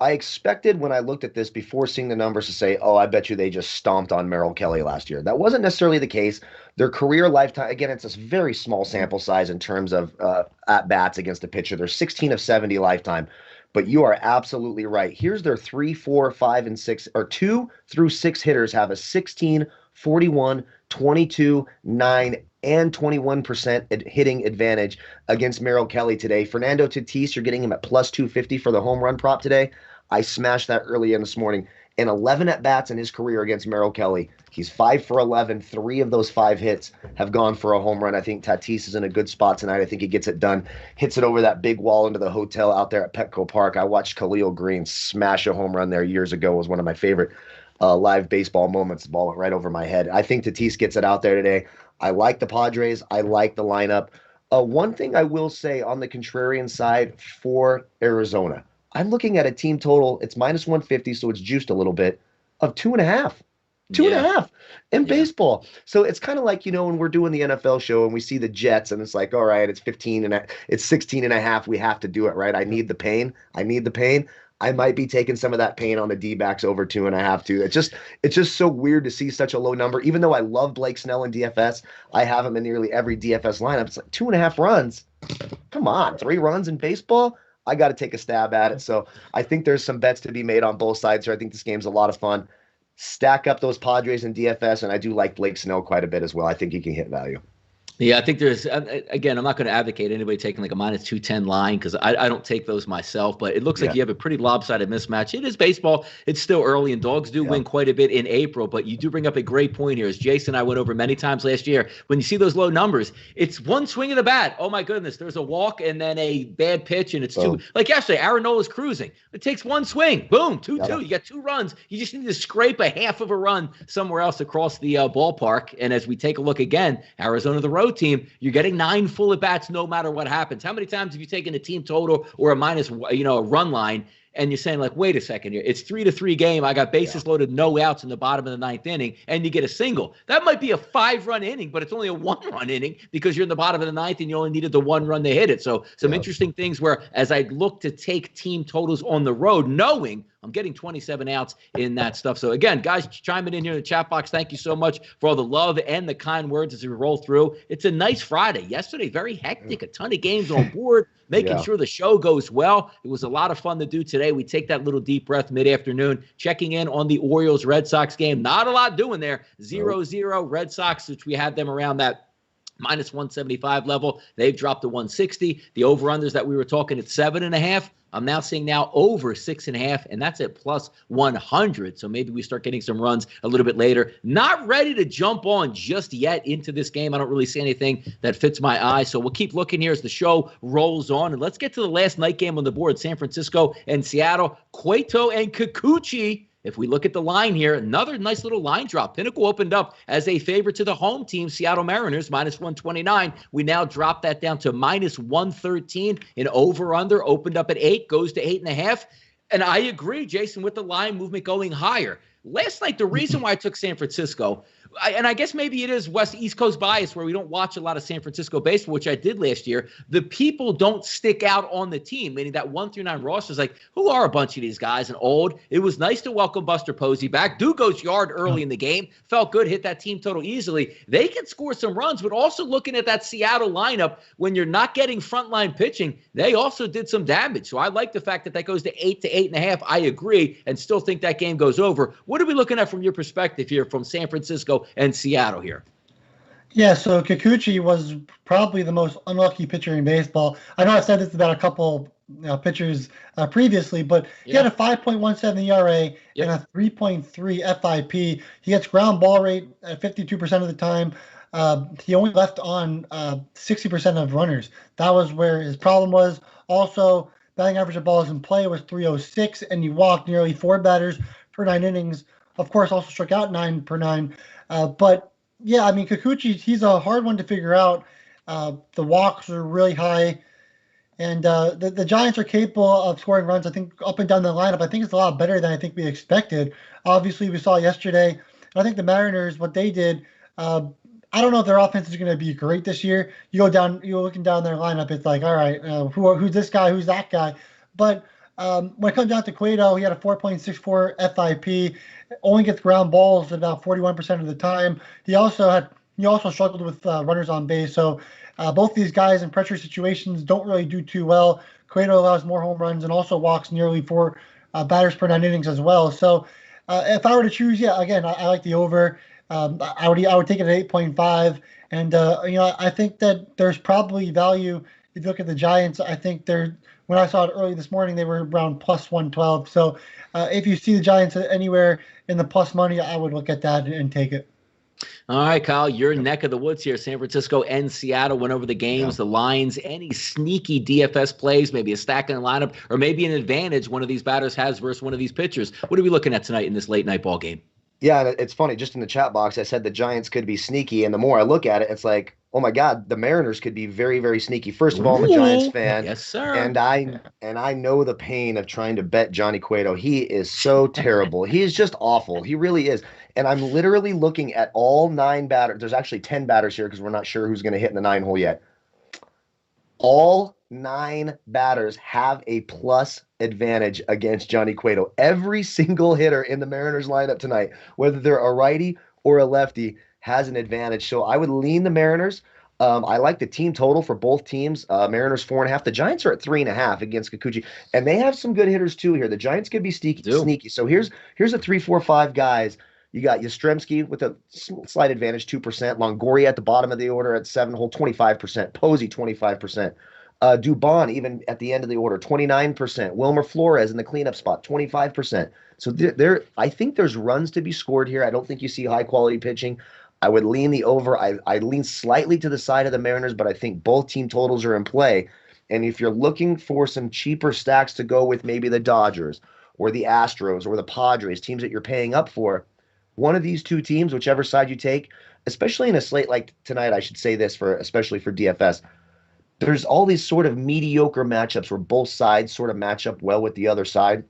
I expected when I looked at this before seeing the numbers to say, oh, I bet you they just stomped on Merrill Kelly last year. That wasn't necessarily the case. Their career lifetime, again, it's a very small sample size in terms of at-bats against a pitcher. They're 16 of 70 lifetime. But you are absolutely right. Here's their 3, 4, 5, and 6, or 2 through 6 hitters have a 16, 41, 22, 9, and 21% hitting advantage against Merrill Kelly today. Fernando Tatis, you're getting him at +250 for the home run prop today. I smashed that early in this morning. And 11 at-bats in his career against Merrill Kelly. He's 5 for 11. 3 of those 5 hits have gone for a home run. I think Tatis is in a good spot tonight. I think he gets it done. Hits it over that big wall into the hotel out there at Petco Park. I watched Khalil Green smash a home run there years ago. It was one of my favorite live baseball moments. The ball went right over my head. I think Tatis gets it out there today. I like the Padres. I like the lineup. One thing I will say on the contrarian side for Arizona, I'm looking at a team total, it's -150, so it's juiced a little bit, of 2.5. 2.5 in baseball. So it's kind of like, when we're doing the NFL show and we see the Jets and it's like, all right, it's 16.5. We have to do it, right? I need the pain. I might be taking some of that pain on the D-backs over 2.5 too. It's just so weird to see such a low number. Even though I love Blake Snell in DFS, I have him in nearly every DFS lineup. It's like 2.5 runs. Come on, 3 runs in baseball? I got to take a stab at it. So I think there's some bets to be made on both sides here. I think this game's a lot of fun. Stack up those Padres and DFS, and I do like Blake Snell quite a bit as well. I think he can hit value. Yeah, I think there's, again, I'm not going to advocate anybody taking like a -210 line because I don't take those myself, but it looks like you have a pretty lopsided mismatch. It is baseball. It's still early, and dogs do win quite a bit in April, but you do bring up a great point here. As Jason and I went over many times last year, when you see those low numbers, it's one swing of the bat. Oh, my goodness, there's a walk and then a bad pitch, and it's two. Like yesterday, Aaron Nola's cruising. It takes one swing. Boom, 2-2. You got 2 runs. You just need to scrape a half of a run somewhere else across the ballpark, and as we take a look again, Arizona, the road team, you're getting 9 full at bats no matter what happens. How many times have you taken a team total or a run line and you're saying like, wait a second here, it's 3-3 game. I got bases loaded, no outs in the bottom of the 9th inning, and you get a single. That might be a 5-run inning, but it's only a 1-run inning because you're in the bottom of the 9th and you only needed the 1 run to hit it. So some interesting things where as I look to take team totals on the road, knowing I'm getting 27 outs in that stuff. So again, guys, chiming in here in the chat box, thank you so much for all the love and the kind words as we roll through. It's a nice Friday. Yesterday, very hectic, a ton of games on board, making sure the show goes well. It was a lot of fun to do today. We take that little deep breath mid-afternoon, checking in on the Orioles-Red Sox game. Not a lot doing there. 0-0 Red Sox, which we had them around that -175 level. They've dropped to 160. The over-unders that we were talking at 7.5, I'm now seeing over 6.5, and that's at +100. So maybe we start getting some runs a little bit later. Not ready to jump on just yet into this game. I don't really see anything that fits my eye. So we'll keep looking here as the show rolls on. And let's get to the last night game on the board, San Francisco and Seattle. Cueto and Kikuchi. If we look at the line here, another nice little line drop. Pinnacle opened up as a favorite to the home team, Seattle Mariners, -129. We now drop that down to -113. An over-under opened up at 8, goes to 8.5. And I agree, Jason, with the line movement going higher. Last night, the reason why I took San Francisco, and I guess maybe it is East Coast bias where we don't watch a lot of San Francisco baseball, which I did last year. The people don't stick out on the team, meaning that 1 through 9 roster is like, who are a bunch of these guys and old? It was nice to welcome Buster Posey back. Dugo's yard early in the game. Felt good, hit that team total easily. They can score some runs, but also looking at that Seattle lineup, when you're not getting frontline pitching, they also did some damage. So I like the fact that goes to 8 to 8.5. I agree and still think that game goes over. What are we looking at from your perspective here from San Francisco and Seattle here? Yeah, so Kikuchi was probably the most unlucky pitcher in baseball. I know I said this about a couple pitchers previously, but he had a 5.17 ERA and a 3.3 FIP. He gets ground ball rate at 52% of the time. He only left on 60% of runners. That was where his problem was. Also, batting average of balls in play was 306, and he walked nearly 4 batters per 9 innings. Of course, also struck out 9 per 9. But yeah, I mean, Kikuchi, he's a hard one to figure out. The walks are really high. And the Giants are capable of scoring runs, I think, up and down the lineup. I think it's a lot better than I think we expected. Obviously, we saw yesterday. And I think the Mariners, what they did, I don't know if their offense is going to be great this year. You're looking down their lineup, it's like, all right, who's this guy? Who's that guy? But when it comes down to Cueto, he had a 4.64 FIP, only gets ground balls about 41% of the time. He also struggled with runners on base. So both these guys in pressure situations don't really do too well. Cueto allows more home runs and also walks nearly 4 batters per 9 innings as well. So if I were to choose, again, I like the over. I would take it at 8.5, and I think that there's probably value. If you look at the Giants, I think when I saw it early this morning, they were around plus 112. So if you see the Giants anywhere in the plus money, I would look at that and take it. All right, Kyle, your neck of the woods here. San Francisco and Seattle went over the games, the lines, any sneaky DFS plays, maybe a stack in the lineup, or maybe an advantage one of these batters has versus one of these pitchers. What are we looking at tonight in this late night ball game? Yeah, and it's funny. Just in the chat box, I said the Giants could be sneaky, and the more I look at it, it's like, oh my God, the Mariners could be very, very sneaky. First of all, I'm a Giants fan, yes, sir, and I know the pain of trying to bet Johnny Cueto. He is so terrible. He is just awful. He really is. And I'm literally looking at all 9 batters. There's actually 10 batters here because we're not sure who's going to hit in the 9 hole yet. All 9 batters have a plus advantage against Johnny Cueto. Every single hitter in the Mariners lineup tonight, whether they're a righty or a lefty, has an advantage. So I would lean the Mariners. I like the team total for both teams. Mariners 4.5. The Giants are at 3.5 against Kikuchi, and they have some good hitters too here. The Giants could be sneaky. So here's a 3, 4, 5 guys. You got Yastrzemski with a slight advantage, 2%. Longoria at the bottom of the order at 7 hole, 25%. Posey, 25%. Dubon, even at the end of the order, 29%. Wilmer Flores in the cleanup spot, 25%. So I think there's runs to be scored here. I don't think you see high-quality pitching. I would lean the over. I lean slightly to the side of the Mariners, but I think both team totals are in play. And if you're looking for some cheaper stacks to go with maybe the Dodgers or the Astros or the Padres, teams that you're paying up for, one of these 2 teams, whichever side you take, especially in a slate like tonight, I should say this especially for DFS, there's all these sort of mediocre matchups where both sides sort of match up well with the other side.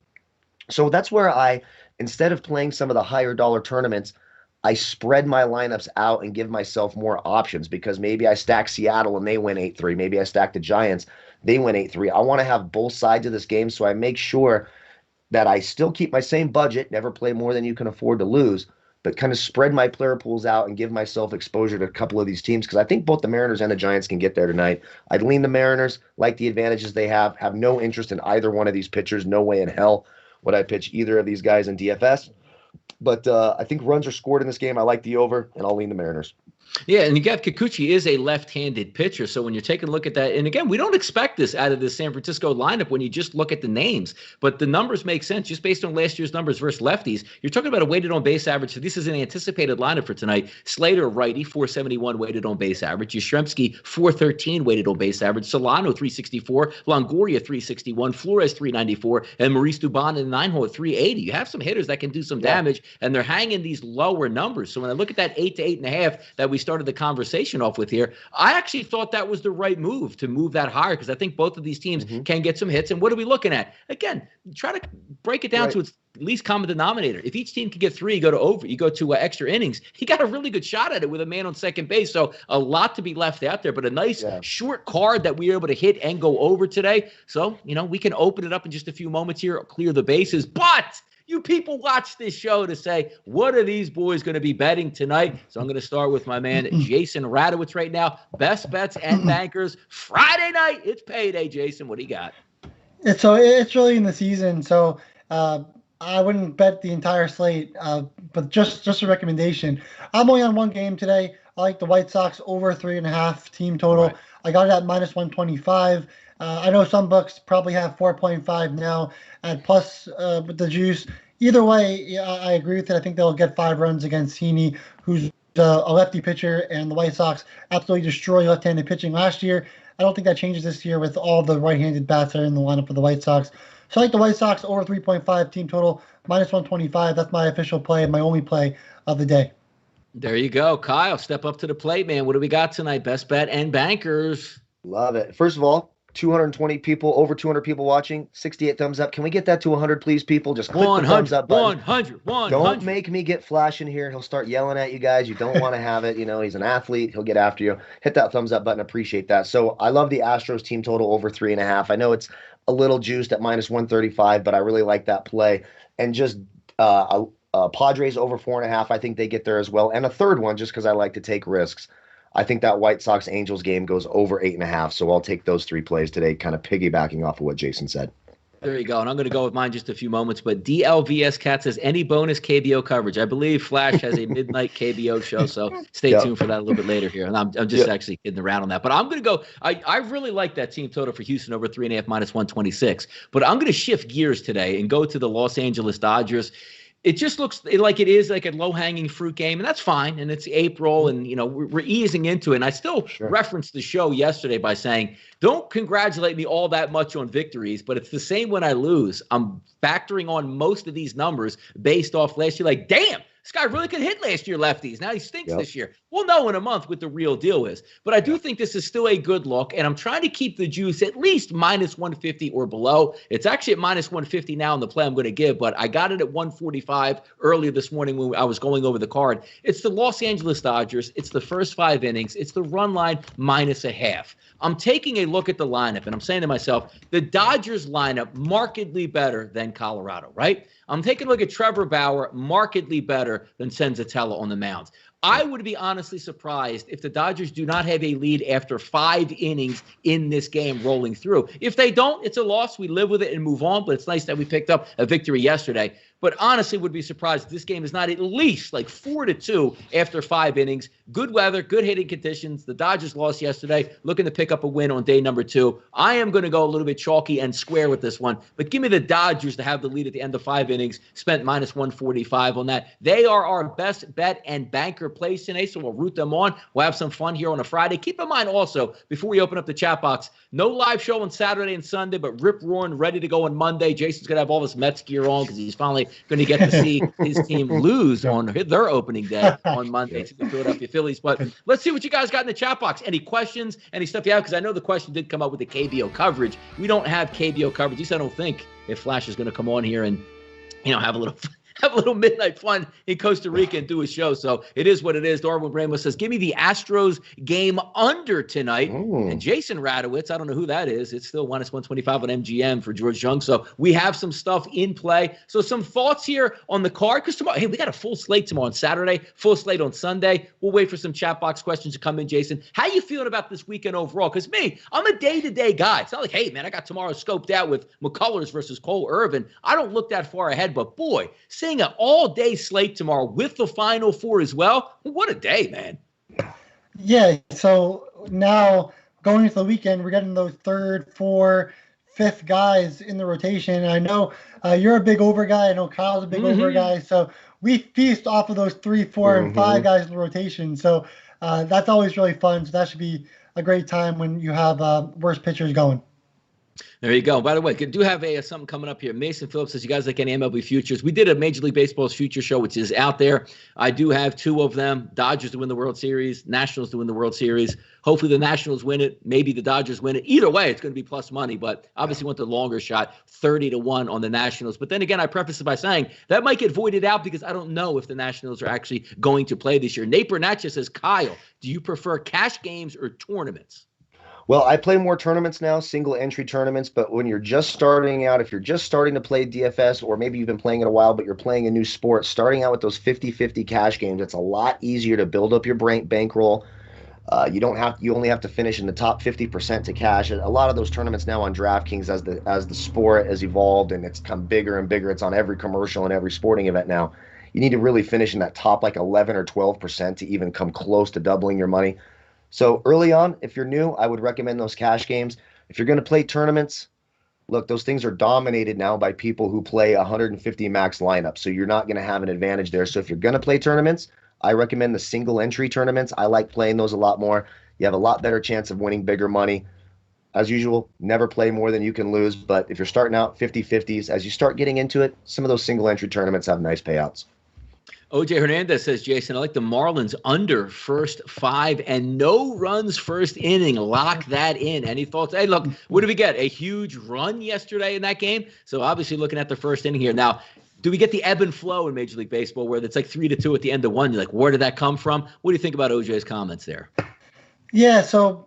So that's where instead of playing some of the higher dollar tournaments, I spread my lineups out and give myself more options because maybe I stack Seattle and they win 8-3. Maybe I stack the Giants, they win 8-3. I want to have both sides of this game, so I make sure that I still keep my same budget, never play more than you can afford to lose, but kind of spread my player pools out and give myself exposure to a couple of these teams because I think both the Mariners and the Giants can get there tonight. I'd lean the Mariners, like the advantages they have no interest in either one of these pitchers. No way in hell would I pitch either of these guys in DFS. But I think runs are scored in this game. I like the over, and I'll lean the Mariners. Yeah, and you got Kikuchi is a left-handed pitcher. So when you're taking a look at that, and again, we don't expect this out of the San Francisco lineup when you just look at the names, but the numbers make sense just based on last year's numbers versus lefties. You're talking about a weighted on base average. So this is an anticipated lineup for tonight. Slater, righty, 471 weighted on base average. Yastrzemski, 413 weighted on base average. Solano, 364. Longoria, 361. Flores, 394. And Maurice Dubon in the 9 hole at 380. You have some hitters that can do some damage, and they're hanging these lower numbers. So when I look at that 8 to 8.5 that we started the conversation off with here, I actually thought that was the right move to move that higher because I think both of these teams can get some hits. And what are we looking at? Again, try to break it down to its least common denominator. If each team can get 3, you go to over, you go to extra innings, he got a really good shot at it with a man on second base. So a lot to be left out there, but a nice short card that we were able to hit and go over today. So, we can open it up in just a few moments here, clear the bases, but you people watch this show to say, what are these boys going to be betting tonight? So I'm going to start with my man, Jason Radowitz right now. Best bets and bankers. Friday night, it's payday, Jason. What do you got? It's early in the season, so I wouldn't bet the entire slate, but just a recommendation. I'm only on one game today. I like the White Sox over 3.5 team total. Right. I got it at -125. I know some books probably have 4.5 now at plus with the juice. Either way, I agree with it. I think they'll get 5 runs against Heaney, who's a lefty pitcher, and the White Sox absolutely destroyed left-handed pitching last year. I don't think that changes this year with all the right-handed bats that are in the lineup for the White Sox. So I like the White Sox over 3.5 team total, -125. That's my official play, my only play of the day. There you go. Kyle, step up to the plate, man. What do we got tonight? Best bet and bankers. Love it. First of all, 220 people, over 200 people watching, 68 thumbs up. Can we get that to 100, please, people? Just click the thumbs up button. 100. Don't make me get Flash in here. He'll start yelling at you guys. You don't want to have it. He's an athlete. He'll get after you. Hit that thumbs up button. Appreciate that. So I love the Astros team total over 3.5. I know it's a little juiced at -135, but I really like that play. And just Padres over 4.5. I think they get there as well. And a third one, just because I like to take risks. I think that White Sox-Angels game goes over 8.5, so I'll take those 3 plays today, kind of piggybacking off of what Jason said. There you go, and I'm going to go with mine just a few moments, but DLVS Cat says, any bonus KBO coverage? I believe Flash has a midnight KBO show, so stay tuned for that a little bit later here, and I'm just actually kidding around on that. But I'm going to go, I really like that team total for Houston over 3.5 -126, but I'm going to shift gears today and go to the Los Angeles Dodgers. It just looks like it is like a low-hanging fruit game, and that's fine. And it's April, and we're easing into it. And I still referenced the show yesterday by saying, don't congratulate me all that much on victories, but it's the same when I lose. I'm factoring on most of these numbers based off last year. Like, damn, this guy really could hit last year lefties. Now he stinks this year. We'll know in a month what the real deal is. But I do think this is still a good look, and I'm trying to keep the juice at least -150 or below. It's actually at -150 now in the play I'm going to give, but I got it at 145 earlier this morning when I was going over the card. It's the Los Angeles Dodgers. It's the first 5 innings. It's the run line -0.5. I'm taking a look at the lineup, and I'm saying to myself, the Dodgers lineup markedly better than Colorado, right? I'm taking a look at Trevor Bauer, markedly better than Senzatella on the mound. I would be honestly surprised if the Dodgers do not have a lead after 5 innings in this game rolling through. If they don't, it's a loss. We live with it and move on, but it's nice that we picked up a victory yesterday. But honestly, would be surprised if this game is not at least like 4-2 after 5 innings. Good weather, good hitting conditions. The Dodgers lost yesterday, looking to pick up a win on day number 2. I am going to go a little bit chalky and square with this one, but give me the Dodgers to have the lead at the end of 5 innings, spent -145 on that. They are our best bet and banker plays today, so we'll root them on. We'll have some fun here on a Friday. Keep in mind also, before we open up the chat box, no live show on Saturday and Sunday, but rip-roaring, ready to go on Monday. Jason's going to have all his Mets gear on because he's finally going to get to see his team lose on their opening day on Monday to the Philadelphia Phillies. But let's see what you guys got in the chat box. Any questions, any stuff you have? Because I know the question did come up with the KBO coverage. We don't have KBO coverage. At least I don't think if Flash is going to come on here and have a little midnight fun in Costa Rica and do a show. So it is what it is. Darwin Ramos says, give me the Astros game under tonight. And Jason Radowitz, I don't know who that is. It's still -125 on MGM for George Young. So we have some stuff in play. So some thoughts here on the card. Because tomorrow, we got a full slate tomorrow on Saturday, full slate on Sunday. We'll wait for some chat box questions to come in, Jason. How you feeling about this weekend overall? Because I'm a day-to-day guy. It's not like, hey, man, I got tomorrow scoped out with McCullers versus Cole Irvin. I don't look that far ahead, but boy, seeing an all-day slate tomorrow with the Final Four as well. What a day, man. Yeah, so now going into the weekend, we're getting those 3rd, 4th, 5th guys in the rotation. And I know you're a big over guy. I know Kyle's a big over guy. So we feast off of those 3, 4, and 5 guys in the rotation. So that's always really fun. So that should be a great time when you have worse pitchers going. There you go. By the way, I do have something coming up here. Mason Phillips says, you guys like any MLB futures? We did a Major League Baseball's future show, which is out there. I do have 2 of them. Dodgers to win the World Series, Nationals to win the World Series. Hopefully the Nationals win it. Maybe the Dodgers win it. Either way, it's going to be plus money, but obviously want the longer shot, 30-1 on the Nationals. But then again, I preface it by saying that might get voided out because I don't know if the Nationals are actually going to play this year. Nate Bernatchez says, Kyle, do you prefer cash games or tournaments? Well, I play more tournaments now, single entry tournaments, but when you're just starting out, if you're just starting to play DFS, or maybe you've been playing it a while, but you're playing a new sport, starting out with those 50-50 cash games, it's a lot easier to build up your bankroll. You only have to finish in the top 50% to cash. A lot of those tournaments now on DraftKings, as the sport has evolved and it's come bigger and bigger, it's on every commercial and every sporting event now. You need to really finish in that top like 11 or 12% to even come close to doubling your money. So early on, if you're new, I would recommend those cash games. If you're going to play tournaments, look, those things are dominated now by people who play 150 max lineups. So you're not going to have an advantage there. So if you're going to play tournaments, I recommend the single entry tournaments. I like playing those a lot more. You have a lot better chance of winning bigger money. As usual, never play more than you can lose. But if you're starting out 50-50s, as you start getting into it, some of those single entry tournaments have nice payouts. OJ Hernandez says, Jason, I like the Marlins under first 5 and no runs first inning. Lock that in. Any thoughts? Hey, look, what did we get? A huge run yesterday in that game. So obviously looking at the first inning here. Now, do we get the ebb and flow in Major League Baseball where it's like 3-2 at the end of one? You're like, where did that come from? What do you think about OJ's comments there? Yeah, so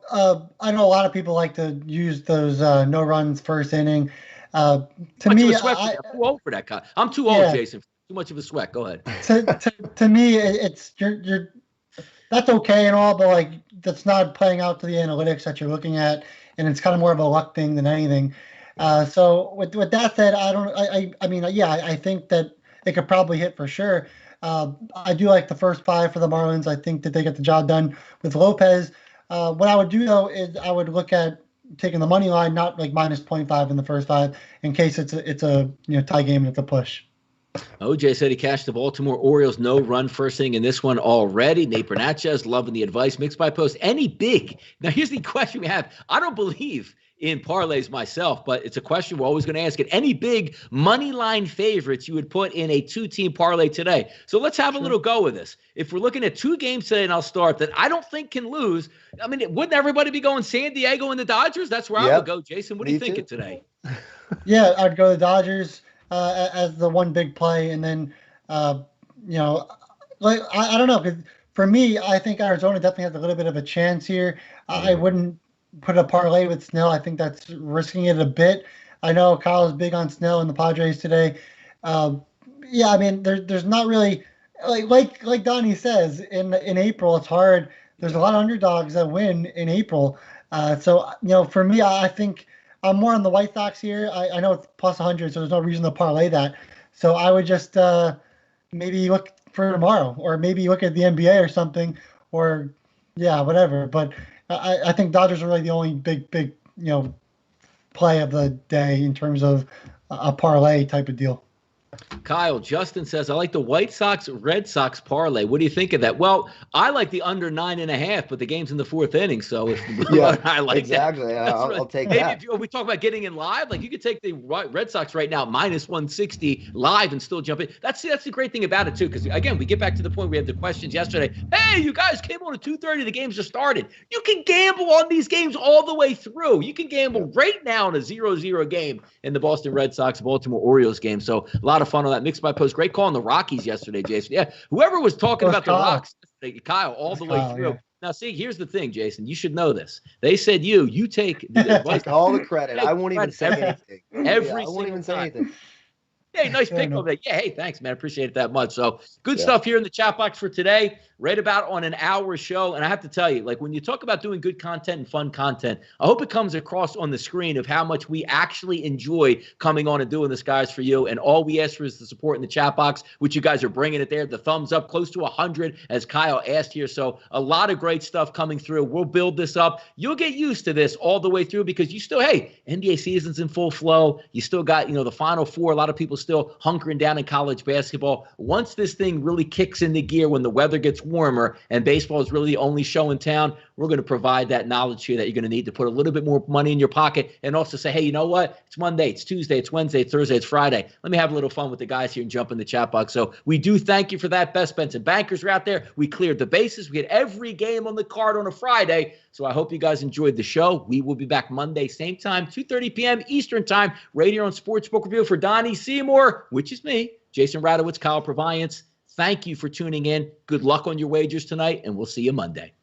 I know a lot of people like to use those no runs first inning. To me, I'm too old for that. I'm too old, Jason. Too much of a sweat. Go ahead. To me, it's you're that's okay and all, but like that's not playing out to the analytics that you're looking at, and it's kind of more of a luck thing than anything. So with that said, I think that it could probably hit for sure. I do like the first 5 for the Marlins. I think that they get the job done with Lopez. What I would do though is I would look at taking the money line, not like minus 0.5 in the first 5, in case it's a tie game and it's a push. OJ said he cashed the Baltimore Orioles no run first inning in this one already. Nate Bernatchez loving the advice. Mixed by Post. Any big? Now here's the question we have. I don't believe in parlays myself, but it's a question we're always going to ask it. Any big money line favorites you would put in a 2-team parlay today? So let's have a little go with this. If we're looking at 2 games today, and I'll start, that I don't think can lose. I mean, wouldn't everybody be going San Diego and the Dodgers? That's where I would go. Jason, what are you thinking today? Yeah, I'd go the Dodgers as the one big play, and then I don't know, because for me, I think Arizona definitely has a little bit of a chance here. I wouldn't put a parlay with Snell. I think that's risking it a bit. I know Kyle's big on Snell and the Padres today. There's not really like Donnie says, in April it's hard. There's a lot of underdogs that win in April. For me, I think I'm more on the White Sox here. I know it's plus 100, so there's no reason to parlay that. So I would just maybe look for tomorrow, or maybe look at the NBA or something, or whatever. But I think Dodgers are really the only big play of the day in terms of a parlay type of deal. Kyle, Justin says, I like the White Sox Red Sox parlay. What do you think of that? Well, I like the under 9.5, but the game's in the 4th inning, so I like exactly. that. I'll take that. If we talk about getting in live, like you could take the Red Sox right now minus 160 live and still jump in. That's the great thing about it too, because again, we get back to the point we had the questions yesterday. Hey, you guys came on at 2:30. The games just started. You can gamble on these games all the way through. You can gamble right now in a 0-0 game in the Boston Red Sox Baltimore Orioles game. So a lot of fun on that. Mixed by Post. Great call on the Rockies yesterday, Jason. Yeah, whoever was talking about the Rocks yesterday, Kyle, all the way through. Yeah. Now, see, here's the thing, Jason. You should know this. They said you take the take all the credit. I won't even say anything. I won't even say anything. Hey, nice pick over there. Yeah, hey, thanks, man. Appreciate it that much. So good stuff here in the chat box for today. Right about on an hour show. And I have to tell you, like when you talk about doing good content and fun content, I hope it comes across on the screen of how much we actually enjoy coming on and doing this, guys, for you. And all we ask for is the support in the chat box, which you guys are bringing it there. The thumbs up, close to 100, as Kyle asked here. So a lot of great stuff coming through. We'll build this up. You'll get used to this all the way through because you still, NBA season's in full flow. You still got, the Final Four. A lot of people still hunkering down in college basketball. Once this thing really kicks into gear, when the weather gets warmer and baseball is really the only show in town, we're going to provide that knowledge here that you're going to need to put a little bit more money in your pocket, and also say, hey, you know what? It's Monday, it's Tuesday, it's Wednesday, it's Thursday, it's Friday. Let me have a little fun with the guys here and jump in the chat box. So we do thank you for that. Best bets and bankers are out there. We cleared the bases. We had every game on the card on a Friday. So I hope you guys enjoyed the show. We will be back Monday, same time, 2:30 p.m. Eastern time, right here on Sportsbook Review. For Donnie Seymour, which is me, Jason Radowitz, Kyle Purviance, thank you for tuning in. Good luck on your wagers tonight, and we'll see you Monday.